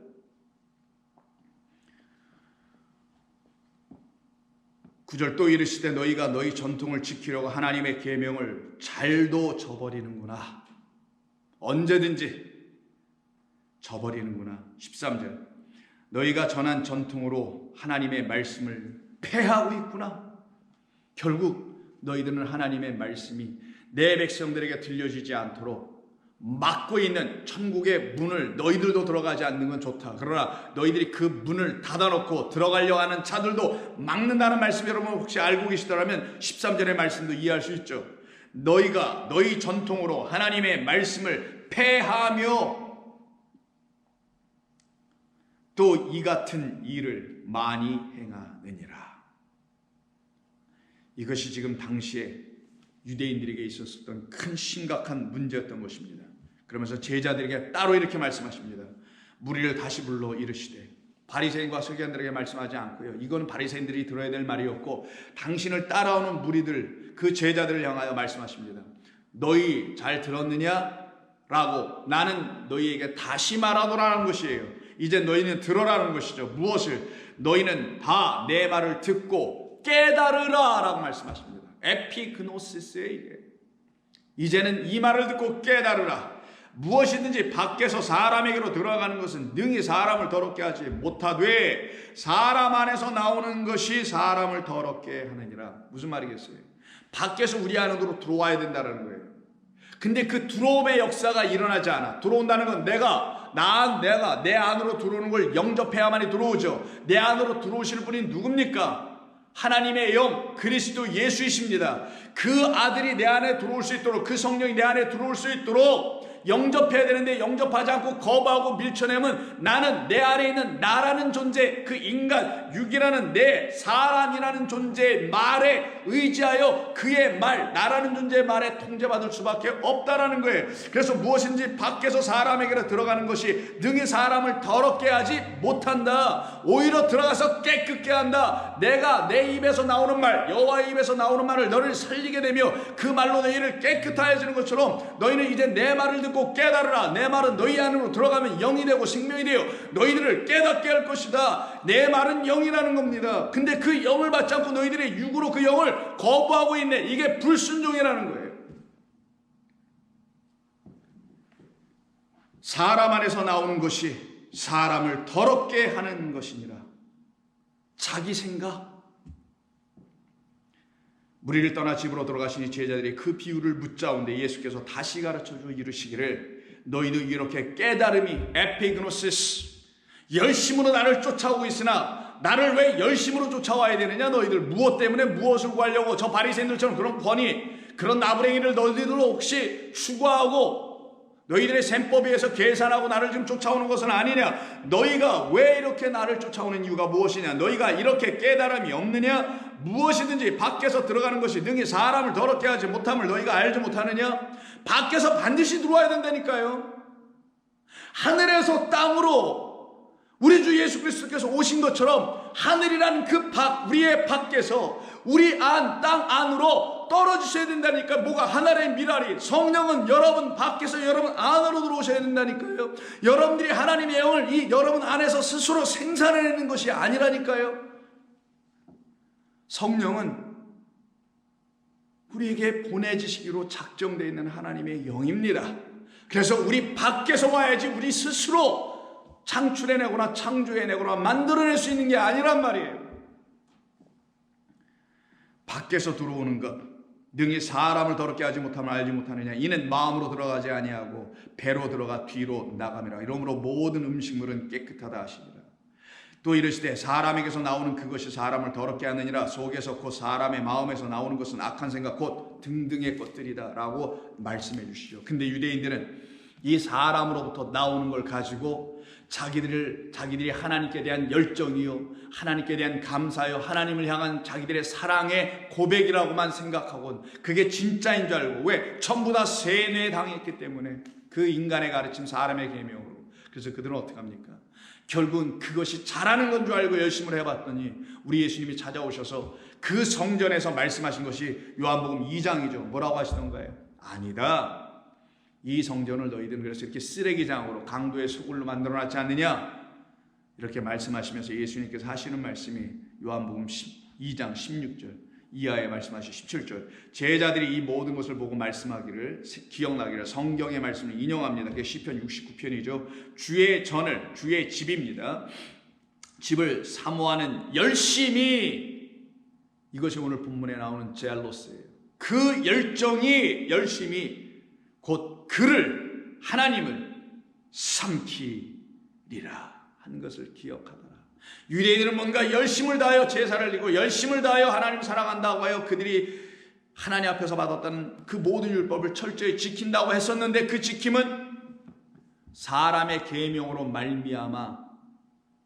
9절 또 이르시되 너희가 너희 전통을 지키려고 하나님의 계명을 잘도 저버리는구나. 언제든지 저버리는구나. 13절 너희가 전한 전통으로 하나님의 말씀을 폐하고 있구나. 결국 너희들은 하나님의 말씀이 내 백성들에게 들려지지 않도록 막고 있는 천국의 문을 너희들도 들어가지 않는 건 좋다. 그러나 너희들이 그 문을 닫아놓고 들어가려고 하는 자들도 막는다는 말씀 여러분 혹시 알고 계시더라면 13절의 말씀도 이해할 수 있죠. 너희가 너희 전통으로 하나님의 말씀을 폐하며 또 이 같은 일을 많이 행하느니라. 이것이 지금 당시에 유대인들에게 있었던 큰 심각한 문제였던 것입니다. 그러면서 제자들에게 따로 이렇게 말씀하십니다. 무리를 다시 불러 이르시되, 바리새인과 서기관들에게 말씀하지 않고요. 이건 바리새인들이 들어야 될 말이었고 당신을 따라오는 무리들, 그 제자들을 향하여 말씀하십니다. 너희 잘 들었느냐? 라고 나는 너희에게 다시 말하노라는 것이에요. 이제 너희는 들어라는 것이죠. 무엇을? 너희는 다 내 말을 듣고 깨달으라 라고 말씀하십니다. 에피그노시스에 이제는 이 말을 듣고 깨달으라. 무엇이든지 밖에서 사람에게로 들어가는 것은 능히 사람을 더럽게 하지 못하되 사람 안에서 나오는 것이 사람을 더럽게 하느니라. 무슨 말이겠어요? 밖에서 우리 안으로 들어와야 된다는 거예요. 근데 그 들어옴의 역사가 일어나지 않아. 들어온다는 건 내가 내 안으로 들어오는 걸 영접해야만이 들어오죠. 내 안으로 들어오시는 분이 누굽니까? 하나님의 영 그리스도 예수이십니다. 그 아들이 내 안에 들어올 수 있도록, 그 성령이 내 안에 들어올 수 있도록 영접해야 되는데 영접하지 않고 거부하고 밀쳐내면 나는 내 안에 있는 나라는 존재, 그 인간 육이라는 내 사람이라는 존재의 말에 의지하여 그의 말, 나라는 존재의 말에 통제받을 수밖에 없다라는 거예요. 그래서 무엇인지 밖에서 사람에게로 들어가는 것이 능히 사람을 더럽게 하지 못한다. 오히려 들어가서 깨끗게 한다. 내가 내 입에서 나오는 말, 여호와의 입에서 나오는 말을 너를 살리게 되며 그 말로 너희를 깨끗하게 해주는 것처럼 너희는 이제 내 말을 듣고 깨달으라. 내 말은 너희 안으로 들어가면 영이 되고 생명이 되어 너희들을 깨닫게 할 것이다. 내 말은 영이라는 겁니다. 근데 그 영을 받지 않고 너희들의 육으로 그 영을 거부하고 있네. 이게 불순종이라는 거예요. 사람 안에서 나오는 것이 사람을 더럽게 하는 것이니라. 자기 생각. 무리를 떠나 집으로 돌아가시니 제자들이 그 비유를 묻자온데 예수께서 다시 가르쳐주어 이르시기를 너희도 이렇게 깨달음이 에피그노시스 열심으로 나를 쫓아오고 있으나 나를 왜 열심으로 쫓아와야 되느냐? 너희들 무엇 때문에 무엇을 구하려고 저 바리새인들처럼 그런 권위, 그런 나부랭이를 너희들로 혹시 추구하고 너희들의 셈법에 의해서 계산하고 나를 지금 쫓아오는 것은 아니냐? 너희가 왜 이렇게 나를 쫓아오는 이유가 무엇이냐? 너희가 이렇게 깨달음이 없느냐? 무엇이든지 밖에서 들어가는 것이 능히 사람을 더럽게 하지 못함을 너희가 알지 못하느냐? 밖에서 반드시 들어와야 된다니까요. 하늘에서 땅으로 우리 주 예수 그리스도께서 오신 것처럼 하늘이란 그 밖, 우리의 밖에서 우리 땅 안으로 떨어지셔야 된다니까. 뭐가 하나님의 미랄이, 성령은 여러분 밖에서 여러분 안으로 들어오셔야 된다니까요. 여러분들이 하나님의 영을 이 여러분 안에서 스스로 생산해내는 것이 아니라니까요. 성령은 우리에게 보내주시기로 작정되어 있는 하나님의 영입니다. 그래서 우리 밖에서 와야지 우리 스스로 창출해내거나 창조해내거나 만들어낼 수 있는 게 아니란 말이에요. 밖에서 들어오는 것, 능히 사람을 더럽게 하지 못하면 알지 못하느냐. 이는 마음으로 들어가지 아니하고 배로 들어가 뒤로 나감이라. 이러므로 모든 음식물은 깨끗하다 하시니라. 또 이르시되 사람에게서 나오는 그것이 사람을 더럽게 하느니라. 속에서 곧 사람의 마음에서 나오는 것은 악한 생각 곧 등등의 것들이다 라고 말씀해 주시죠. 근데 유대인들은 이 사람으로부터 나오는 걸 가지고 자기들이 하나님께 대한 열정이요, 하나님께 대한 감사요, 하나님을 향한 자기들의 사랑의 고백이라고만 생각하고 그게 진짜인 줄 알고, 왜? 전부 다 세뇌당했기 때문에, 그 인간의 가르침, 사람의 계명으로. 그래서 그들은 어떻게 합니까? 결국은 그것이 잘하는 건 줄 알고 열심을 해봤더니 우리 예수님이 찾아오셔서 그 성전에서 말씀하신 것이 요한복음 2장이죠. 뭐라고 하시던가요? 아니다. 이 성전을 너희들은 그래서 이렇게 쓰레기장으로 강도의 수굴로 만들어놨지 않느냐? 이렇게 말씀하시면서 예수님께서 하시는 말씀이 요한복음 2장 16절 이하에 말씀하신 17절, 제자들이 이 모든 것을 보고 말씀하기를, 기억나기를 성경의 말씀을 인용합니다. 그게 시편 69편이죠. 주의 전을, 주의 집입니다. 집을 사모하는 열심이, 이것이 오늘 본문에 나오는 젤로스예요. 그 열심이 곧 그를, 하나님을 삼키리라 한 것을 기억하더라. 유대인들은 뭔가 열심을 다하여 제사를 드리고 열심을 다하여 하나님을 사랑한다고 하여 그들이 하나님 앞에서 받았다는 그 모든 율법을 철저히 지킨다고 했었는데, 그 지킴은 사람의 계명으로 말미암아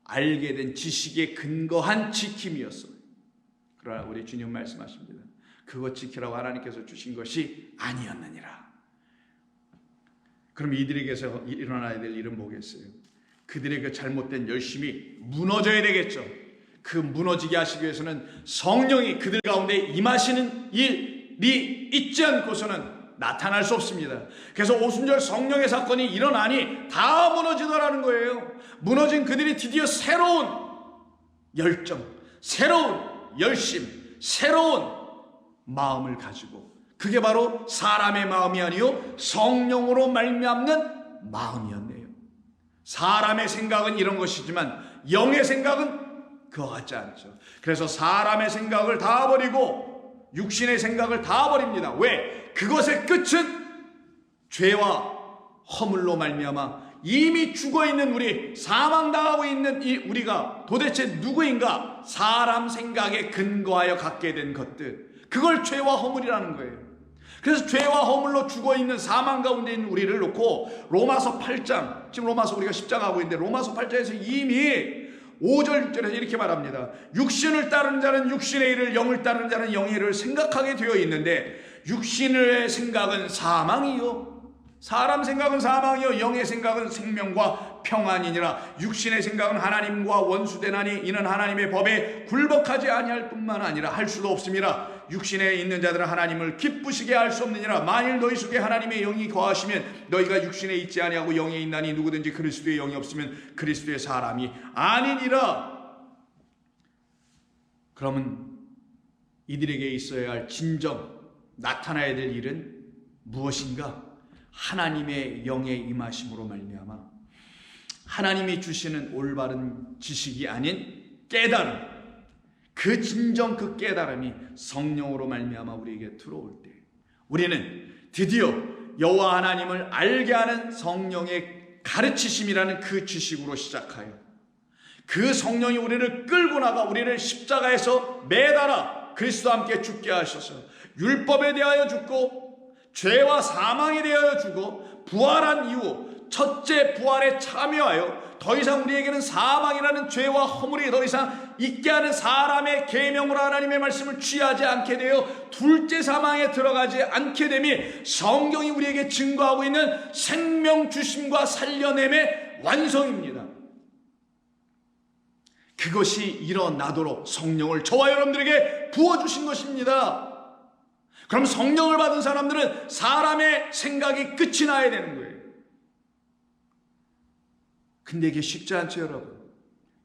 알게 된 지식에 근거한 지킴이었어요. 그러나 우리 주님 말씀하십니다. 그것 지키라고 하나님께서 주신 것이 아니었느니라. 그럼 이들에게서 일어나야 될 일은 뭐겠어요? 그들의 그 잘못된 열심이 무너져야 되겠죠. 그 무너지게 하시기 위해서는 성령이 그들 가운데 임하시는 일이 있지 않고서는 나타날 수 없습니다. 그래서 오순절 성령의 사건이 일어나니 다 무너지더라는 거예요. 무너진 그들이 드디어 새로운 열정, 새로운 열심, 새로운 마음을 가지고, 그게 바로 사람의 마음이 아니요 성령으로 말미암는 마음이었네요. 사람의 생각은 이런 것이지만 영의 생각은 그와 같지 않죠. 그래서 사람의 생각을 다 버리고 육신의 생각을 다 버립니다. 왜? 그것의 끝은 죄와 허물로 말미암아 이미 죽어있는 우리, 사망당하고 있는 이 우리가 도대체 누구인가? 사람 생각에 근거하여 갖게 된 것들, 그걸 죄와 허물이라는 거예요. 그래서 죄와 허물로 죽어있는 사망 가운데 있는 우리를 놓고 로마서 8장, 지금 로마서 우리가 10장 하고 있는데 로마서 8장에서 이미 5절 6절에서 이렇게 말합니다. 육신을 따르는 자는 육신의 일을, 영을 따르는 자는 영의 일을 생각하게 되어 있는데, 육신의 생각은 사망이요, 사람 생각은 사망이요 영의 생각은 생명과 평안이니라. 육신의 생각은 하나님과 원수되나니 이는 하나님의 법에 굴복하지 아니할 뿐만 아니라 할 수도 없음이라. 육신에 있는 자들은 하나님을 기쁘시게 할 수 없느니라. 만일 너희 속에 하나님의 영이 거하시면 너희가 육신에 있지 아니하고 영에 있나니 누구든지 그리스도의 영이 없으면 그리스도의 사람이 아니니라. 그러면 이들에게 있어야 할 진정 나타나야 될 일은 무엇인가? 하나님의 영의 임하심으로 말미암아 하나님이 주시는 올바른 지식이 아닌 깨달음, 그 진정 그 깨달음이 성령으로 말미암아 우리에게 들어올 때 우리는 드디어 여호와 하나님을 알게 하는 성령의 가르치심이라는 그 지식으로 시작하여 그 성령이 우리를 끌고 나가 우리를 십자가에서 매달아 그리스도와 함께 죽게 하셔서 율법에 대하여 죽고 죄와 사망에 대하여 죽어 부활한 이후 첫째 부활에 참여하여 더 이상 우리에게는 사망이라는 죄와 허물이 더 이상 있게 하는 사람의 계명으로 하나님의 말씀을 취하지 않게 되어 둘째 사망에 들어가지 않게 됨이 성경이 우리에게 증거하고 있는 생명 주심과 살려냄의 완성입니다. 그것이 일어나도록 성령을 저와 여러분들에게 부어주신 것입니다. 그럼 성령을 받은 사람들은 사람의 생각이 끝이 나야 되는 거예요. 근데 이게 쉽지 않죠, 여러분.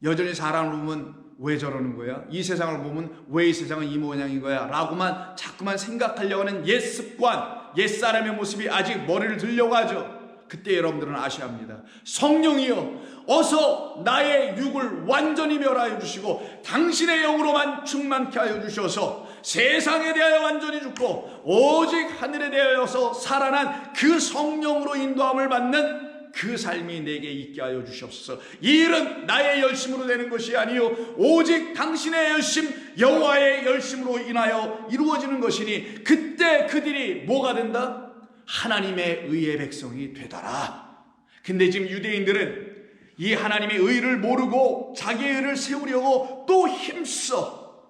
여전히 사람을 보면 왜 저러는 거야? 이 세상을 보면 왜 이 세상은 이 모양인 거야? 라고만 자꾸만 생각하려고 하는 옛 습관, 옛 사람의 모습이 아직 머리를 들려고 하죠. 그때 여러분들은 아셔야 합니다. 성령이여, 어서 나의 육을 완전히 멸하여 주시고 당신의 영으로만 충만케 하여 주셔서 세상에 대하여 완전히 죽고 오직 하늘에 대하여서 살아난 그 성령으로 인도함을 받는 그 삶이 내게 있게 하여 주시옵소서. 이 일은 나의 열심으로 되는 것이 아니요 오직 당신의 열심, 여호와의 열심으로 인하여 이루어지는 것이니 그때 그들이 뭐가 된다? 하나님의 의의 백성이 되더라. 근데 지금 유대인들은 이 하나님의 의를 모르고 자기의 의를 세우려고 또 힘써,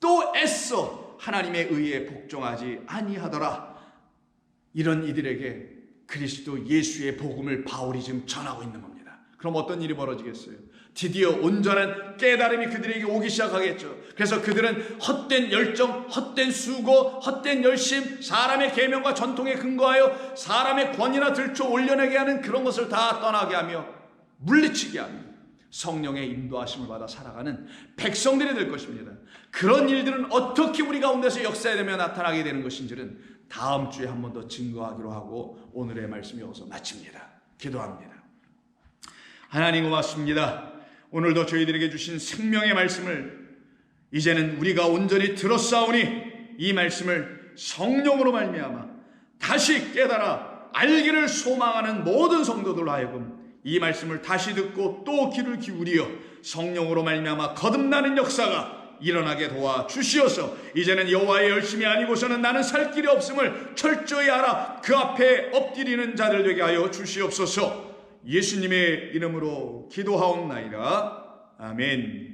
또 애써 하나님의 의에 복종하지 아니하더라. 이런 이들에게 그리스도 예수의 복음을 바울이 지금 전하고 있는 겁니다. 그럼 어떤 일이 벌어지겠어요? 드디어 온전한 깨달음이 그들에게 오기 시작하겠죠. 그래서 그들은 헛된 열정, 헛된 수고, 헛된 열심, 사람의 계명과 전통에 근거하여 사람의 권위나 들춰 올려내게 하는 그런 것을 다 떠나게 하며 물리치게 하며 성령의 인도하심을 받아 살아가는 백성들이 될 것입니다. 그런 일들은 어떻게 우리 가운데서 역사되며 나타나게 되는 것인지는 다음 주에 한 번 더 증거하기로 하고 오늘의 말씀 여기서 마칩니다. 기도합니다. 하나님 고맙습니다. 오늘도 저희들에게 주신 생명의 말씀을 이제는 우리가 온전히 들었사오니 이 말씀을 성령으로 말미암아 다시 깨달아 알기를 소망하는 모든 성도들로 하여금 이 말씀을 다시 듣고 또 귀를 기울여 성령으로 말미암아 거듭나는 역사가 일어나게 도와 주시어서 이제는 여호와의 열심이 아니고서는 나는 살 길이 없음을 철저히 알아 그 앞에 엎드리는 자들 되게 하여 주시옵소서. 예수님의 이름으로 기도하옵나이다. 아멘.